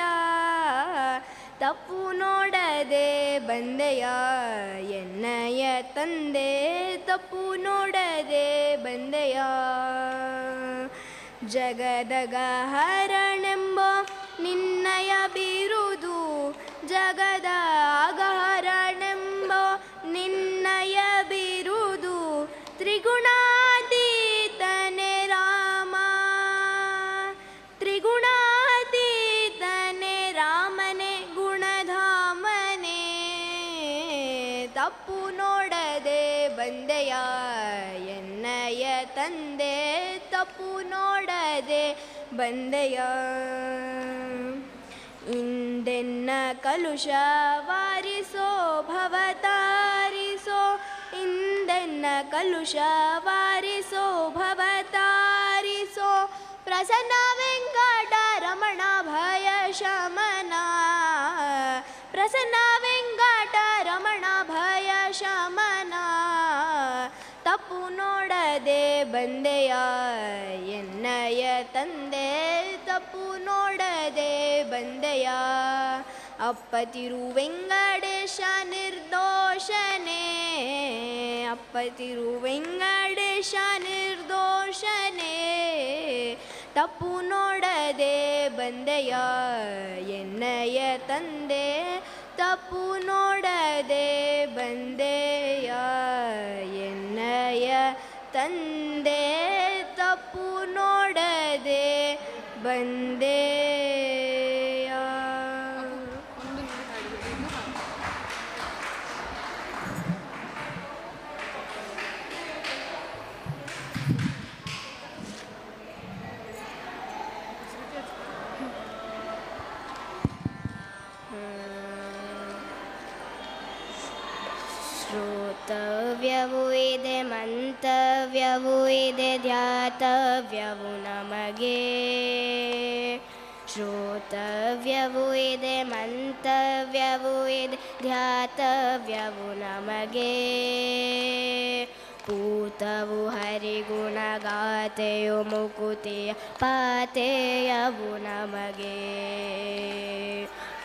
ತಪ್ಪು ನೋಡದೆ ಬಂದೆಯ ಎನ್ನಯ ತಂದೆ, ತಪ್ಪು ನೋಡದೆ ಬಂದೆಯ. ಜಗದಗ ಹರನೆಂಬ ನಿನ್ನಯ ಬಿರುದು, ಜಗದ ಅಗಹರನೆಂಬ ನಿನ್ನಯ ಬಿರುದು. ತ್ರಿಗುಣಾತೀತನೆ ರಾಮ, ತ್ರಿಗುಣಾತೀತನೆ ರಾಮನೆ ಗುಣಧಾಮನೆ. ತಪ್ಪು ನೋಡದೆ ಬಂದೆಯ ಎನ್ನಯ ತಂದೆ, ತಪ್ಪು ನೋಡದೆ ಬಂದೆಯ. ಇಂದೆನ್ನ ಕಲುಷ ವಾರಿಸೋ ಭವತಾರಿಸೋ, ಇಂದೆನ್ನ ಕಲುಷ ವಾರಿಸೋ ಭವತಾರಿಸೋ. ಪ್ರಸನ್ನ ವೆಂಕಟ ರಮಣ ಭಯ ಶಮನ, ಪ್ರಸನ್ನ ವೆಂಕಟ ರಮಣ ಭಯ ಶಮನ. ತಪ್ಪು ನೋಡದೆ ಬಂದೆಯ ಎನ್ನಯ ತಂದೆ, ತಪ್ಪು ನೋಡದೆ ಬಂದೆಯ. ಅಪ್ಪ ತಿರು ವೆಂಕಟೇಶ ನಿರ್ದೋಷನೇ, ಅಪ್ಪ ತಿರು ವೆಂಕಟೇಶ ನಿರ್ದೋಷನೇ. ತಪ್ಪು ನೋಡದೆ ಬಂದೆಯ ಎನ್ನಯ ತಂದೆ, ತಪ್ಪು ನೋಡದೆ ಬಂದೆಯ ಎನ್ನಯ ತಂದೆ, ತಪ್ಪು ನೋಡದೆ ಬಂದೆಯ. ಶ್ರೋತವ್ಯವೂ ಇದೆ, ಮಂತವ್ಯವೂ ಇದೆ, ಧ್ಯಾತವ್ಯವೂ ನಮಗೆ. ಶ್ರೋತವ್ಯವೂ ಇದೆ, ಮಂತವ್ಯವೂ ಇದೆ, ಧ್ಯಾತವ್ಯವೂ ನಮಗೆ. ಪೂತವು ಹರಿಗುಣಗಾತೆಯು ಮುಕುತಿಯ ಪಾತೆಯವು ನಮಗೆ.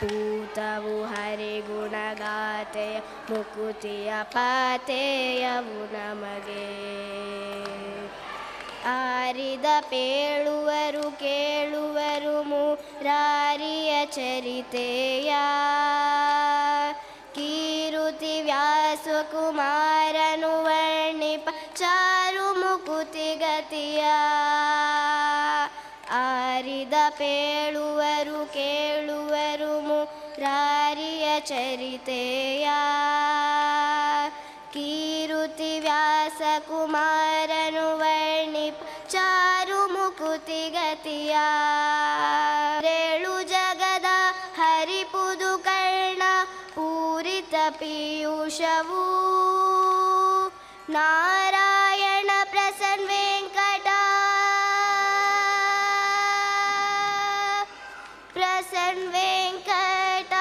ಪೂತವು ಹರಿಗುಣಗಾತೆಯ ಮುಕುತಿಯ ಪಾತೆಯವು ನಮಗೆ. ಆರಿದ ಪೇಳುವರು ಕೇಳುವರು ಮುರಾರಿಯ ಚರಿತೆಯ. ಕೀರುತಿ ವ್ಯಾಸಕುಮಾರನು ವರ್ಣಿಪ ಚಾರು ಮುಕುತಿ ಗತಿಯ. ಆರಿದ ಪೇಳುವರು ಕೇಳುವರು ಮುರಾರಿಯ ಚರಿತೆಯ. ಕೀರುತಿ ವ್ಯಾಸಕುಮಾರನು ವರ್ಣಿಪ ಚಾರು ಮುಕುತಿ ಗತಿಯ. ರೇಳು ಜಗದ ಹರಿಪುದು ಕರ್ಣ ಪೂರಿತ ಪೀಯೂಷವು. ನಾರಾಯಣ ಪ್ರಸನ್ನ ವೆಂಕಟ, ಪ್ರಸನ್ನ ವೆಂಕಟ,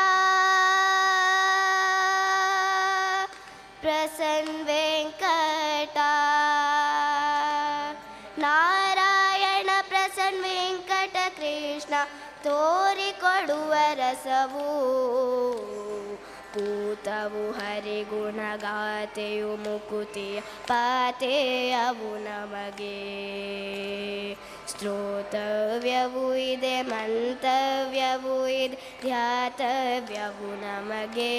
ಪ್ರಸನ್ನ ವೆಂಕಟ. ನಾರಾಯಣ ಪ್ರಸನ್ನ ವೆಂಕಟ ಕೃಷ್ಣ ತೋರಿಕೊಡುವ ರಸವು. ಪೂತವು ಹರಿಗುಣಗಾತೆಯು ಮುಕುತಿಯ ಪಾತೆಯವು ನಮಗೆ. ಶ್ರೋತವ್ಯವೂ ಇದೆ, ಮಂತವ್ಯವೂ ಇದೆ, ಧ್ಯಾತವ್ಯವೂ ನಮಗೆ.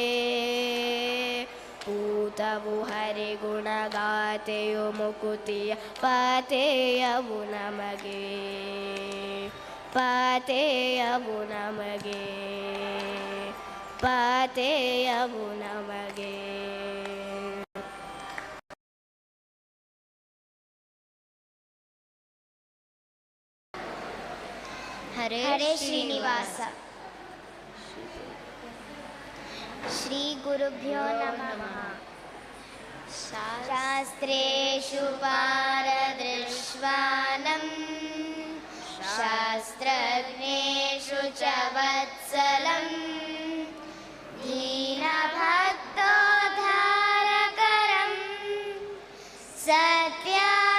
ಪೂತವು ಹರಿಗುಣಗಾತೆಯು ಮುಕುತಿಯ ಪಾತೆಯವು ನಮಗೆ, ಪಾತೆಯವು ನಮಗೆ, ಪಾತೆಯವು ನಮಗೆ. ಹರೇ ಶ್ರೀನಿವಾಸ. ಶ್ರೀ ಗುರುಭ್ಯೋ ನಮಃ. ಶಾಸ್ತ್ರೇಷು ಪಾರದೃಶ್ವಾನಂ ಶಾಸ್ತ್ರಜ್ಞೇಷು ಚ ವತ್ಸಲಂ ದೀನಭಕ್ತೋದ್ಧಾರಕರಂ ಸತ್ಯಾತ್ಮಾನಂ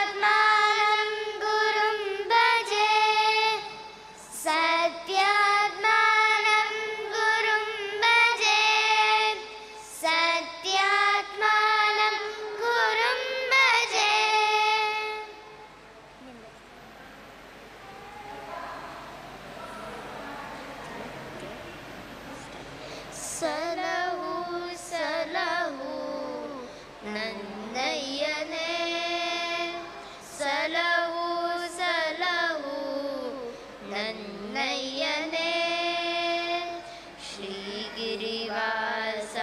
ಗುರುಂ ಭಜೆ, ಸತ್ಯಾತ್ಮಾನಂ ಗುರುಂ ಭಜೆ, ಸತ್ಯಾತ್ಮಾನಂ ಗುರುಂ ಭಜೆ. ಸಲಹು ಸಲಹು ನನ್ನಯ್ಯನೇ, ಸಲಹು ಸಲಹು ನನ್ನಯ್ಯನೇ. ಶ್ರೀಗಿರಿವಾಸ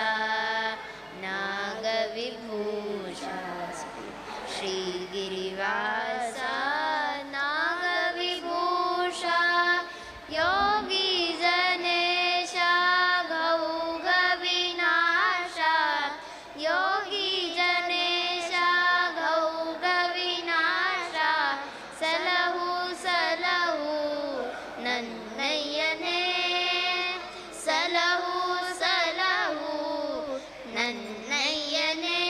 ನಾಗವಿಭೂಷ, ಶ್ರೀಗಿರಿವಾಸ ನಾಗವಿಭೂಷ ಯೋಗಿ ಜನೇಶ ಗೌಗ ವಿನಾಶ, ಯೋಗಿ ಜನೇಶ ಗೌಗ ವಿನಾಶ. ಸಲಹು ಸಲಹು ನನ್ನಯ್ಯನೇ, ಸಲಹು ಸಲಹು ನನ್ನಯ್ಯನೇ.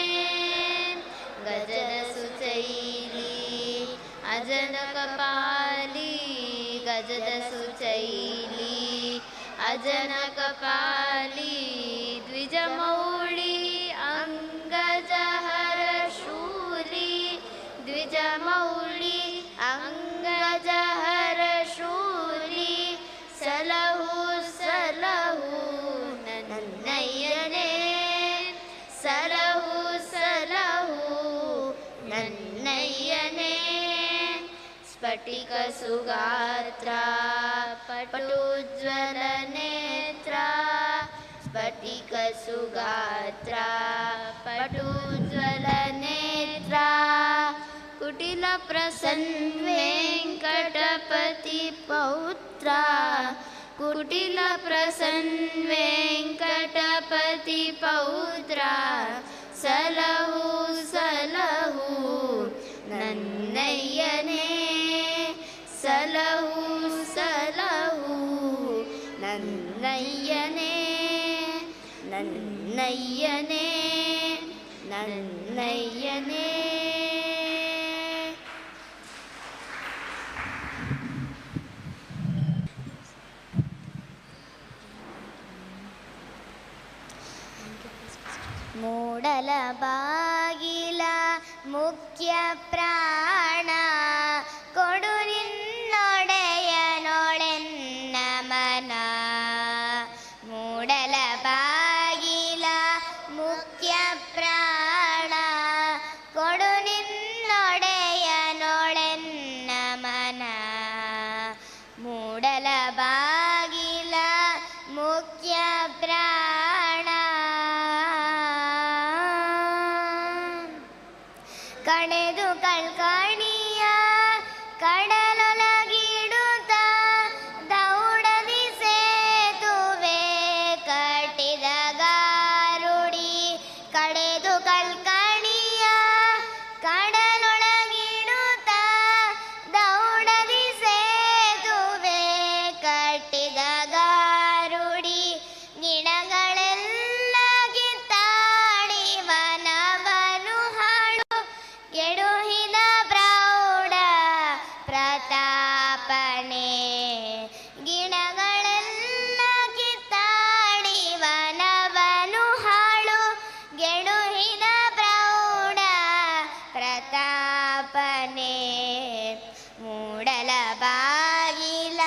ಗಜದ ಸುಚೈಲಿ ಅಜನ ಕಪಾಲಿ, ಗಜದ ಸುಚೈಲಿ ಅಜನ ಕಪಾಲಿ. ದ್ವಿಜಮೌಳಿ ಅಂಗಜಹರ ಶೂಲಿ, ದ್ವಿಜಮೌಳಿ ಅಂಗಜಹರ ಶೂಲಿ. ಸಲಹು ಸಲಹು ನನ್ನಯ್ಯನೇ, ಸಲಹು ಸಲಹು ನನ್ನಯ್ಯನೇ. ಸ್ಫಟಿಕ ಸುಗಾತ್ರ ಪಟುಜ್ವಲ ನೇತ್ರ, ಸ್ಫಟಿಕ ಸುಗಾತ್ರ ಪಟುಜ್ವಲ ನೇತ್ರ. ಕುಟಿಲ ಪ್ರಸನ್ನ ವೆಂಕಟಪತಿ ಪೌತ್ರ, ಕುಟಿಲ ಪ್ರಸನ್ನ ವೆಂಕಟಪತಿ ಪೌತ್ರ. ಸಲಹು ಸಲಹು ನನ್ನಯ್ಯನೇ, ಸಲಹು ಸಲಹು ನನ್ನಯ್ಯನೇ, ನನ್ನಯ್ಯನೇ, ನನ್ನಯ್ಯನೇ. ಮೂಡಲ ಬಾಗಿಲ ಮುಖ್ಯ ಪ್ರಾಣ, ಕೊಡು ನಿನ್ನೊಡೆಯನೊಳೆನ್ನ ಮನ. ಮೂಡಲ ಬಾಗಿಲ ಮುಖ್ಯ ಪ್ರಾಣ, ಕೊಡು ನಿನ್ನೊಡೆಯನೊಳೆನ್ನ ಮನ. ಮೂಡಲ ಬಾಗಿಲ ಮುಖ್ಯ ಪ್ರಾಣ, ಕಣೆದು ಕಳ್ಕಣಿಯ ಕಡಲೊಳಗಿಡುತ್ತ ದೌಡದಿ ಸೇತುವೆ ಕಟ್ಟಿದ ಗಾರುಡಿ. ಕಡೆದು ಕಳ್ಕಣಿಯ ಕಡಲೊಳಗಿಡುತ್ತ ದೌಡದಿ ಸೇತುವೆ ಕಟ್ಟಿದ ಗಾರುಡಿ. ಗಿಡಗಳೆಲ್ಲ ಕಿತ್ತಾಡಿ ವನವನು ಹಾಳು ಕೆಡುಹಿದ ಪ್ರೌಢ ಪ್ರತಾಪನೆ. ಗಿಡಗಳೆಲ್ಲ ಕಿತ್ತಾಡಿ ವನವನು ಹಾಳು ಗೆಡುಹಿದ ಪ್ರೌಢ ಪ್ರತಾಪನೆ. ಮೂಡಲ ಬಾಗಿಲ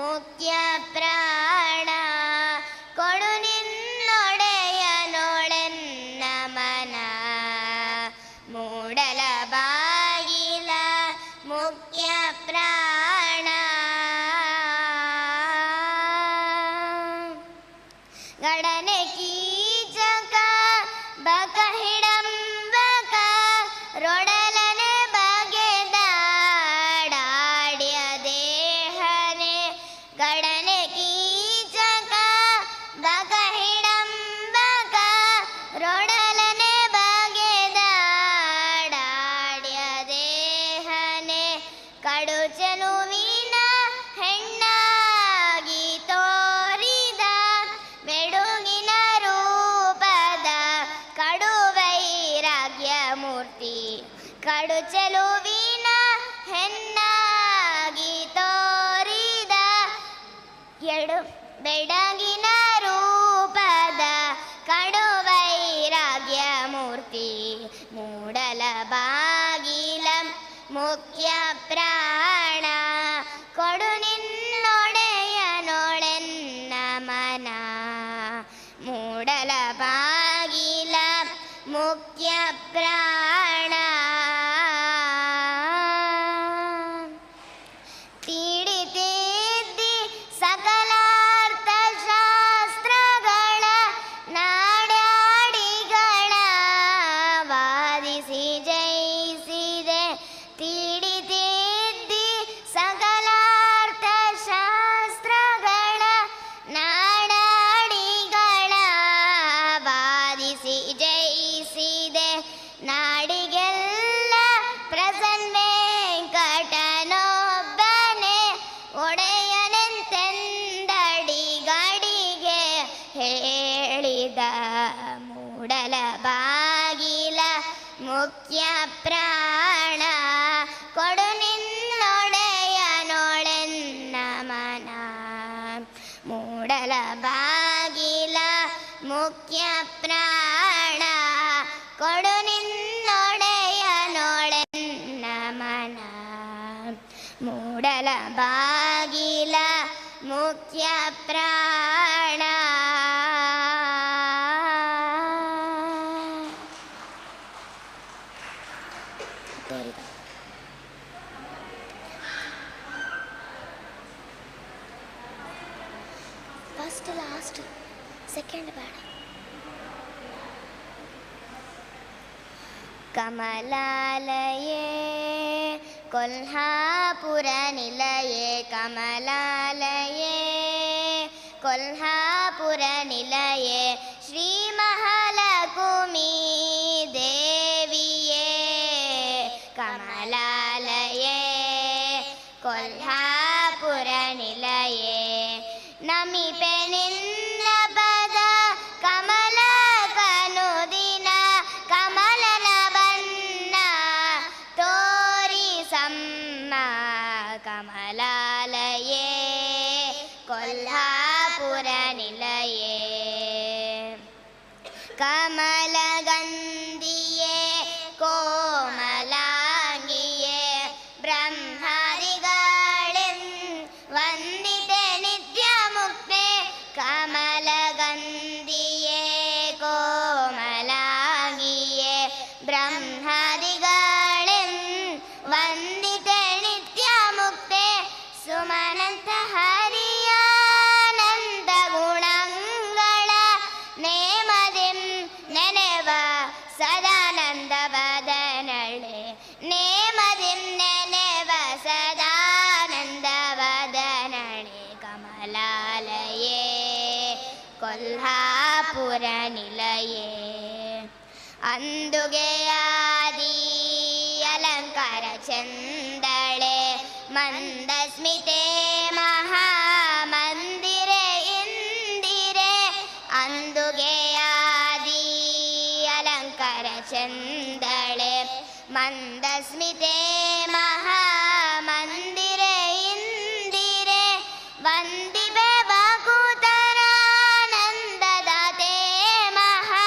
ಮುಖ್ಯ ಪ್ರಾಣ, ಕೊಡು ನಿನ್ನೊಡೆಯನೊಳೆನ್ನ ಚೆಲುವಿನ ಹೆಣ್ಣಾಗಿ ತೋರಿದ ಬೆಡಗಿನ ರೂಪದ ಕಡು ವೈರಾಗ್ಯ ಮೂರ್ತಿ ಮೂಡಲ ಬಾಗಿಲ ಮುಖ್ಯ ಪ್ರಾಣ ಕೊಡು ನಿನ್ನೊಡೆಯನೊಳೆನ್ನ ಮನ ಮೂಡಲ ಬಾಗಿಲ ಮುಖ್ಯ ಪ್ರಾಣ ತೀಡಿತಿದ್ದಿ ಸಕಲಾರ್ಥ ಶಾಸ್ತ್ರಗಳ ನಾಡ್ಯಾಡಿಗಳ ವಾದಿಸಿ ಜಯಿಸಿದೆ ತೀಡಿತಿದ್ದಿ ಸಕಲಾರ್ಥ ಶಾಸ್ತ್ರಗಳ ನಾಡಾಡಿಗಳ ವಾದಿಸಿ ಜಯಿಸಿದೆ ನಾಡಿಗೆಲ್ಲ ಪ್ರಸನ್ನ ವೆಂಕಟನೊಬ್ಬನೇ ಒಡೆಯನೆಂತೆಂದಡಿಗಡಿಗೆ ಹೇಳಿದ ಮೂಡಲ ಬಾಗಿಲ ಮುಖ್ಯ ಪ್ರಾಣ ಕೊಡು ನಿನ್ನೊಡೆಯನೊಳೆನ್ನ ಮನ ಮೂಡಲ ಬಾಗಿಲ ಮುಖ್ಯ ಪ್ರಾಣ ಕೊಡು ನಿನ್ನೊಡೆಯನೊಳೆನ್ನ ಮನ ಮೂಡಲ ಬಾಗಿಲ ಮುಖ್ಯ ಪ್ರಾಣ ಫಸ್ಟ್ ಲಾಸ್ಟ್ ಸೆಕೆಂಡ್ ಬೇಡ ಕಮಲಾಲಯೇ ಕೊಲ್ಹಾಪುರ ನಿಲಯೇ ಕಮಲಾಲಯೇ ಕೊಲ್ಹಾಪುರ ನಿಲಯೇ ಶ್ರೀ ಮಹಾಲಕ್ಷ್ಮೀ ದೇವಿಯೇ ಕಮಲಾಲಯೇ ಕೊಲ್ಹಾಪುರ ನಿಲಯೇ ನಮಿಪೆ ನಿನ್ನ ಪದ ಕಮಲ ಕನುದಿನ ಕಮಲನ ಬಣ್ಣ ತೋರಿಸಮ್ಮ ಕಮಲಾಲಯೇ ಕೊಲ್ಹಾಪುರ ನಿಲಯೇ ಕಮಲಗಂಧಿಯೇ ಕೋಮಲಾಂಗಿಯೇ ಬ್ರಹ್ಮಾದಿಗಳೆಂ ವಂದಿತೆ ನಿತ್ಯ ಮುಕ್ತೆ ಕಮಲಗಂಧಿಯೇ ಕೋಮಲಾಂಗಿಯೇ ಬ್ರಹ್ಮಾದಿಗಳೆಂ ವಂದಿತೆ ನಿತ್ಯ ಮುಕ್ತೆ ಸುಮನಂತ ಹರಿಯಾನಂದ ಗುಣಗಳ ನೇಮದಿಂ ನೆನೆವ ಸದಾನಂದ ಬದನಳೆ ನೇಮದಿಂ ನೆನೆವ ಸದಾನಂದ ಬದನಳೆ ಕಮಲಾಲಯೇ ಕೊಲ್ಹಾಪುರ ನಿಲಯೇ ಅಂದುಗೆಯಾದಿ ಅಲಂಕಾರ ಚಂದಳೆ ಮಂದಸ್ಮಿತೆ ಮಹಾಮಂದಿರೆ ಇಂದಿರೆ ಅಂದುಗೆಯಾದಿ ಅಲಂಕಾರ ಚಂದಳೆ ಮಂದಸ್ಮಿತೆ ಮಹಾಮಂದಿರೆ ಇಂದಿರೆ ವಂದಿಬೆ ಬಕುತರಾನಂದದಾತೆ ಮಹಾ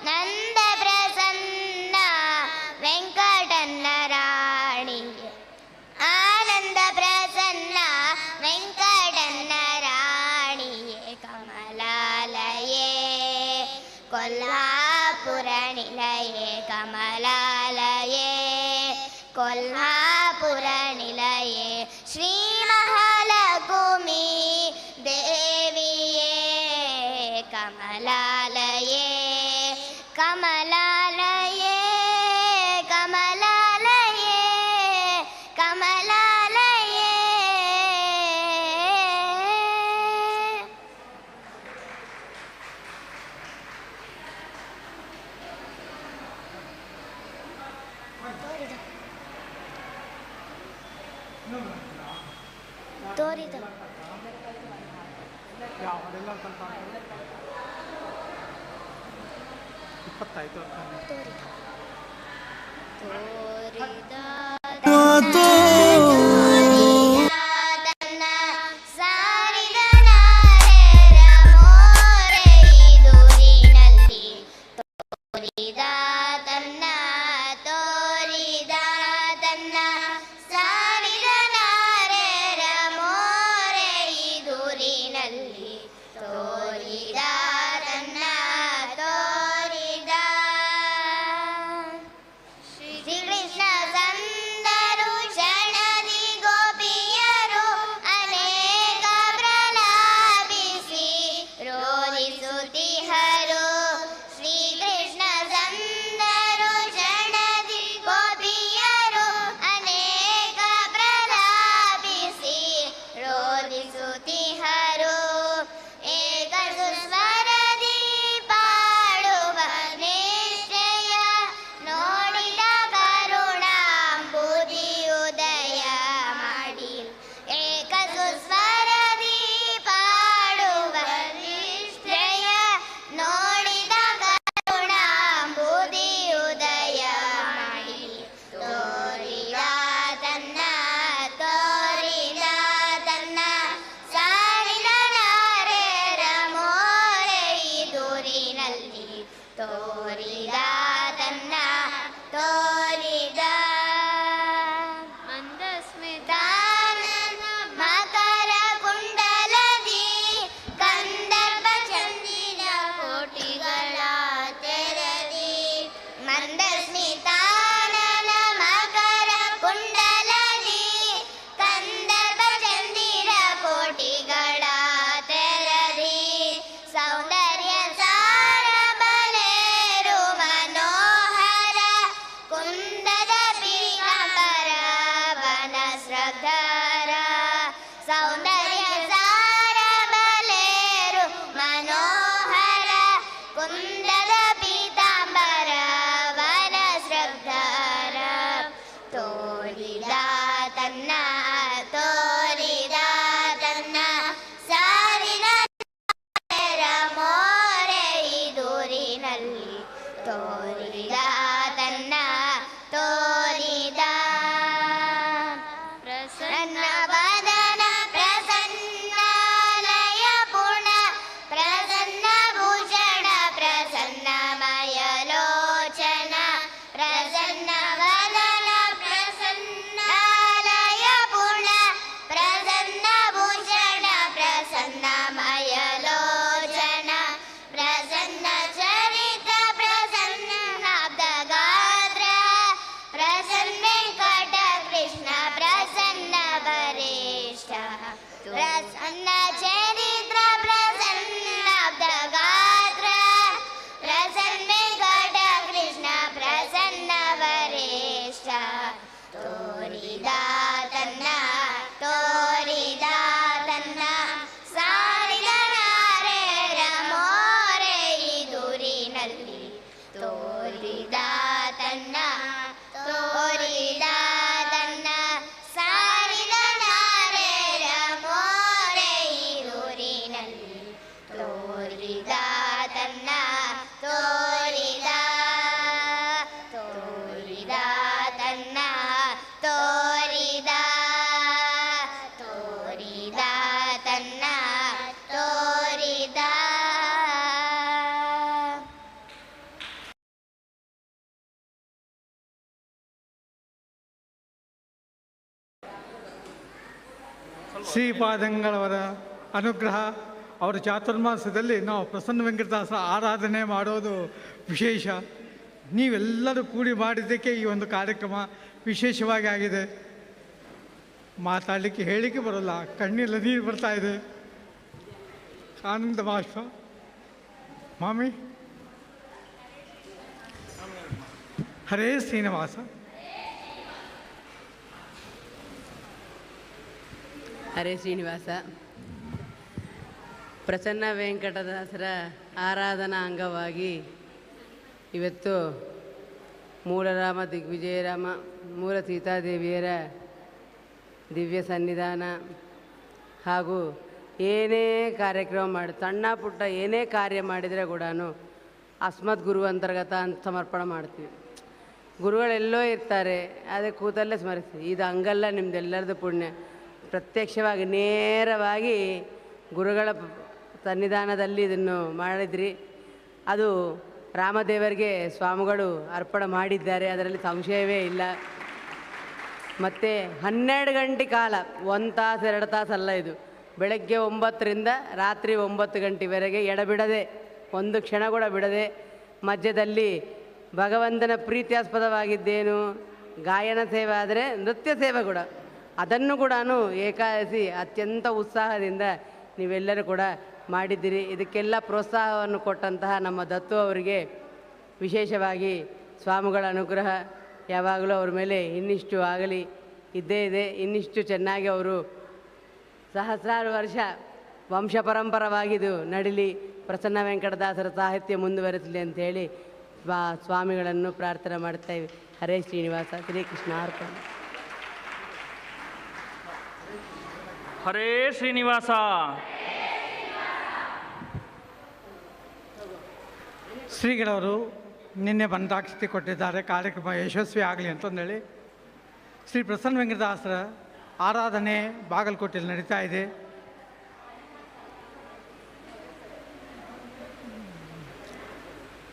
ನಂದ ಪ್ರಸನ್ನ ವೆಂಕಟನ್ನ ರಾಣಿಯೇ ಆನಂದ ಪ್ರಸನ್ನ ವೆಂಕಟನ್ನ ರಾಣಿಯೇ ಕಮಲಾಲಯೇ ಕೊಲ್ಹಾಪುರ ನಿಲಯೇ ಕಮಲಾಲಯೇ ಕೊಲ್ಹಾಪುರ ನಿಲಯೇ ಶ್ರೀ ಮಹಾಲಕ್ಷ್ಮೀ ದೇವಿಯೇ ಕಮಲಾಲಯೇ ಕಮಲಾಲಯೇ ಕಮಲಾಲಯೇ ಕಮಲಾಲಯೇ ತೋರಿದ ಯಾವರೆಲ್ಲ ಸ್ವಲ್ಪ 25 ತೋರಿದ ತೋರಿದ ಶ್ರೀಪಾದಂಗಳವರ ಅನುಗ್ರಹ, ಅವರ ಚಾತುರ್ಮಾಸದಲ್ಲಿ ನಾವು ಪ್ರಸನ್ನ ವೆಂಕಟದಾಸರ ಆರಾಧನೆ ಮಾಡೋದು ವಿಶೇಷ. ನೀವೆಲ್ಲರೂ ಕೂಡಿ ಮಾಡಿದ್ದಕ್ಕೆ ಈ ಒಂದು ಕಾರ್ಯಕ್ರಮ ವಿಶೇಷವಾಗಿ ಆಗಿದೆ. ಮಾತಾಡಲಿಕ್ಕೆ ಹೇಳಲಿಕ್ಕೆ ಬರೋಲ್ಲ, ಕಣ್ಣೆಲ್ಲ ನೀರು ಬರ್ತಾ ಇದೆ, ಆನಂದ ಬಾಷ್ಪ. ಮಾಮಿ, ಹರೇ ಶ್ರೀನಿವಾಸ. ಹರೇ ಶ್ರೀನಿವಾಸ. ಪ್ರಸನ್ನ ವೆಂಕಟದಾಸರ ಆರಾಧನಾ ಅಂಗವಾಗಿ ಇವತ್ತು ಮೂಲರಾಮ ದಿಗ್ವಿಜಯರಾಮ ಮೂಲ ಸೀತಾದೇವಿಯರ ದಿವ್ಯ ಸನ್ನಿಧಾನ ಹಾಗೂ ಏನೇ ಕಾರ್ಯಕ್ರಮ ಮಾಡಿ ಸಣ್ಣ ಪುಟ್ಟ ಏನೇ ಕಾರ್ಯ ಮಾಡಿದರೆ ಕೂಡ ಅಸ್ಮದ್ ಗುರು ಅಂತರ್ಗತ ಅಂತ ಸಮರ್ಪಣೆ ಮಾಡ್ತೀವಿ. ಗುರುಗಳೆಲ್ಲೋ ಇರ್ತಾರೆ, ಅದೇ ಕೂತಲ್ಲೇ ಸ್ಮರಿಸಿ. ಇದು ಹಂಗಲ್ಲ, ನಿಮ್ಮದೆಲ್ಲರದ್ದು ಪುಣ್ಯ. ಪ್ರತ್ಯಕ್ಷವಾಗಿ ನೇರವಾಗಿ ಗುರುಗಳ ಸನ್ನಿಧಾನದಲ್ಲಿ ಇದನ್ನು ಮಾಡಿದ್ರಿ. ಅದು ರಾಮದೇವರಿಗೆ ಸ್ವಾಮಿಗಳು ಅರ್ಪಣೆ ಮಾಡಿದ್ದಾರೆ, ಅದರಲ್ಲಿ ಸಂಶಯವೇ ಇಲ್ಲ. ಮತ್ತು 12 ಗಂಟೆ ಕಾಲ, 1 ತಾಸು 2 ತಾಸಲ್ಲ, ಇದು ಬೆಳಗ್ಗೆ 9ರಿಂದ ರಾತ್ರಿ 9 ಗಂಟೆವರೆಗೆ ಎಡಬಿಡದೆ, ಒಂದು ಕ್ಷಣ ಕೂಡ ಬಿಡದೆ, ಮಧ್ಯದಲ್ಲಿ ಭಗವಂತನ ಪ್ರೀತ್ಯಾಸ್ಪದವಾಗಿದ್ದೇನು ಗಾಯನ ಸೇವೆ ಆದರೆ ನೃತ್ಯ ಸೇವೆ ಕೂಡ, ಅದನ್ನು ಕೂಡ ಏಕಾದಶಿ ಅತ್ಯಂತ ಉತ್ಸಾಹದಿಂದ ನೀವೆಲ್ಲರೂ ಕೂಡ ಮಾಡಿದ್ದೀರಿ. ಇದಕ್ಕೆಲ್ಲ ಪ್ರೋತ್ಸಾಹವನ್ನು ಕೊಟ್ಟಂತಹ ನಮ್ಮ ದತ್ತು ಅವರಿಗೆ ವಿಶೇಷವಾಗಿ ಸ್ವಾಮಿಗಳ ಅನುಗ್ರಹ ಯಾವಾಗಲೂ ಅವ್ರ ಮೇಲೆ ಇನ್ನಿಷ್ಟು ಆಗಲಿ, ಇದ್ದೇ ಇದೆ. ಇನ್ನಿಷ್ಟು ಚೆನ್ನಾಗಿ ಅವರು ಸಹಸ್ರಾರು ವರ್ಷ ವಂಶ ಪರಂಪರವಾಗಿದು ನಡೀಲಿ, ಪ್ರಸನ್ನ ವೆಂಕಟದಾಸರ ಸಾಹಿತ್ಯ ಮುಂದುವರಿಸಲಿ ಅಂಥೇಳಿ ಸ್ವಾಮಿಗಳನ್ನು ಪ್ರಾರ್ಥನೆ ಮಾಡ್ತೇವೆ. ಹರೇ ಶ್ರೀನಿವಾಸ, ಶ್ರೀಕೃಷ್ಣ ಅರ್ಪಣೆ. ಹರೇ ಶ್ರೀನಿವಾಸ. ಶ್ರೀಗಳವರು ನಿನ್ನೆ ಬಂದಾಕ್ಷತೆ ಕೊಟ್ಟಿದ್ದಾರೆ, ಕಾರ್ಯಕ್ರಮ ಯಶಸ್ವಿ ಆಗಲಿ ಅಂತಂದೇಳಿ. ಶ್ರೀ ಪ್ರಸನ್ನ ವೆಂಕಟದಾಸರ ಆರಾಧನೆ ಬಾಗಲಕೋಟೆಯಲ್ಲಿ ನಡೀತಾ ಇದೆ.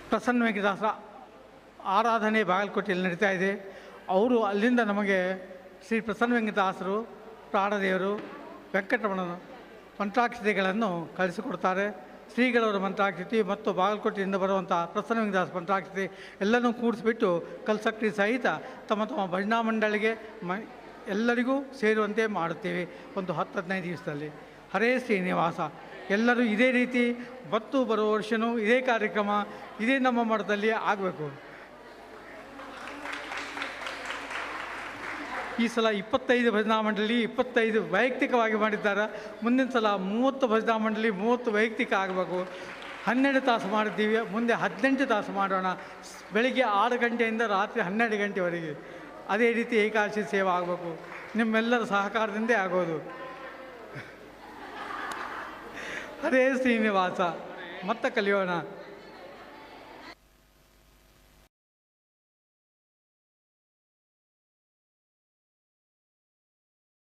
ಪ್ರಸನ್ನ ವೆಂಕಟದಾಸರ ಆರಾಧನೆ ಬಾಗಲಕೋಟೆಯಲ್ಲಿ ನಡೀತಾ ಇದೆ. ಅವರು ಅಲ್ಲಿಂದ ನಮಗೆ ಶ್ರೀ ಪ್ರಸನ್ನ ವೆಂಕಟದಾಸರು, ಪ್ರಾಣದೇವರು, ವೆಂಕಟರಮಣನ ಮಂತ್ರಾಕ್ಷತೆಗಳನ್ನು ಕಳಿಸಿಕೊಡ್ತಾರೆ. ಶ್ರೀಗಳವರ ಮಂತ್ರಾಕ್ಷತೆ ಮತ್ತು ಬಾಗಲಕೋಟೆಯಿಂದ ಬರುವಂಥ ಪ್ರಸನ್ನ ವೆಂಕಟದಾಸ ಮಂತ್ರಾಕ್ಷತೆ ಎಲ್ಲನೂ ಕೂಡಿಸ್ಬಿಟ್ಟು ಕಲ್ಸಕ್ರಿ ಸಹಿತ ತಮ್ಮ ತಮ್ಮ ಭಜನಾ ಮಂಡಳಿಗೆ ಎಲ್ಲರಿಗೂ ಸೇರುವಂತೆ ಮಾಡುತ್ತೇವೆ ಒಂದು 10-15 ದಿವಸದಲ್ಲಿ. ಹರೇ ಶ್ರೀನಿವಾಸ. ಎಲ್ಲರೂ ಇದೇ ರೀತಿ ಬರುವ ವರ್ಷವೂ ಇದೇ ಕಾರ್ಯಕ್ರಮ ಇದೇ ನಮ್ಮ ಮಠದಲ್ಲಿ ಆಗಬೇಕು. ಈ ಸಲ 25 ಭಜನಾ ಮಂಡಳಿ, 25 ವೈಯಕ್ತಿಕವಾಗಿ ಮಾಡಿದ್ದಾರೆ. ಮುಂದಿನ ಸಲ 30 ಭಜನಾ ಮಂಡಳಿ, 30 ವೈಯಕ್ತಿಕ ಆಗಬೇಕು. 12 ತಾಸು ಮಾಡಿದ್ದೀವಿ, ಮುಂದೆ 18 ತಾಸು ಮಾಡೋಣ. ಬೆಳಿಗ್ಗೆ 6 ಗಂಟೆಯಿಂದ ರಾತ್ರಿ 12 ಗಂಟೆವರೆಗೆ. ಅದೇ ರೀತಿ ಏಕಾದಶಿ ಸೇವೆ ಆಗಬೇಕು. ನಿಮ್ಮೆಲ್ಲರ ಸಹಕಾರದಿಂದೇ ಆಗೋದು. ಹರೇ ಶ್ರೀನಿವಾಸ. ಮತ್ತೆ ಕಲಿಯೋಣ.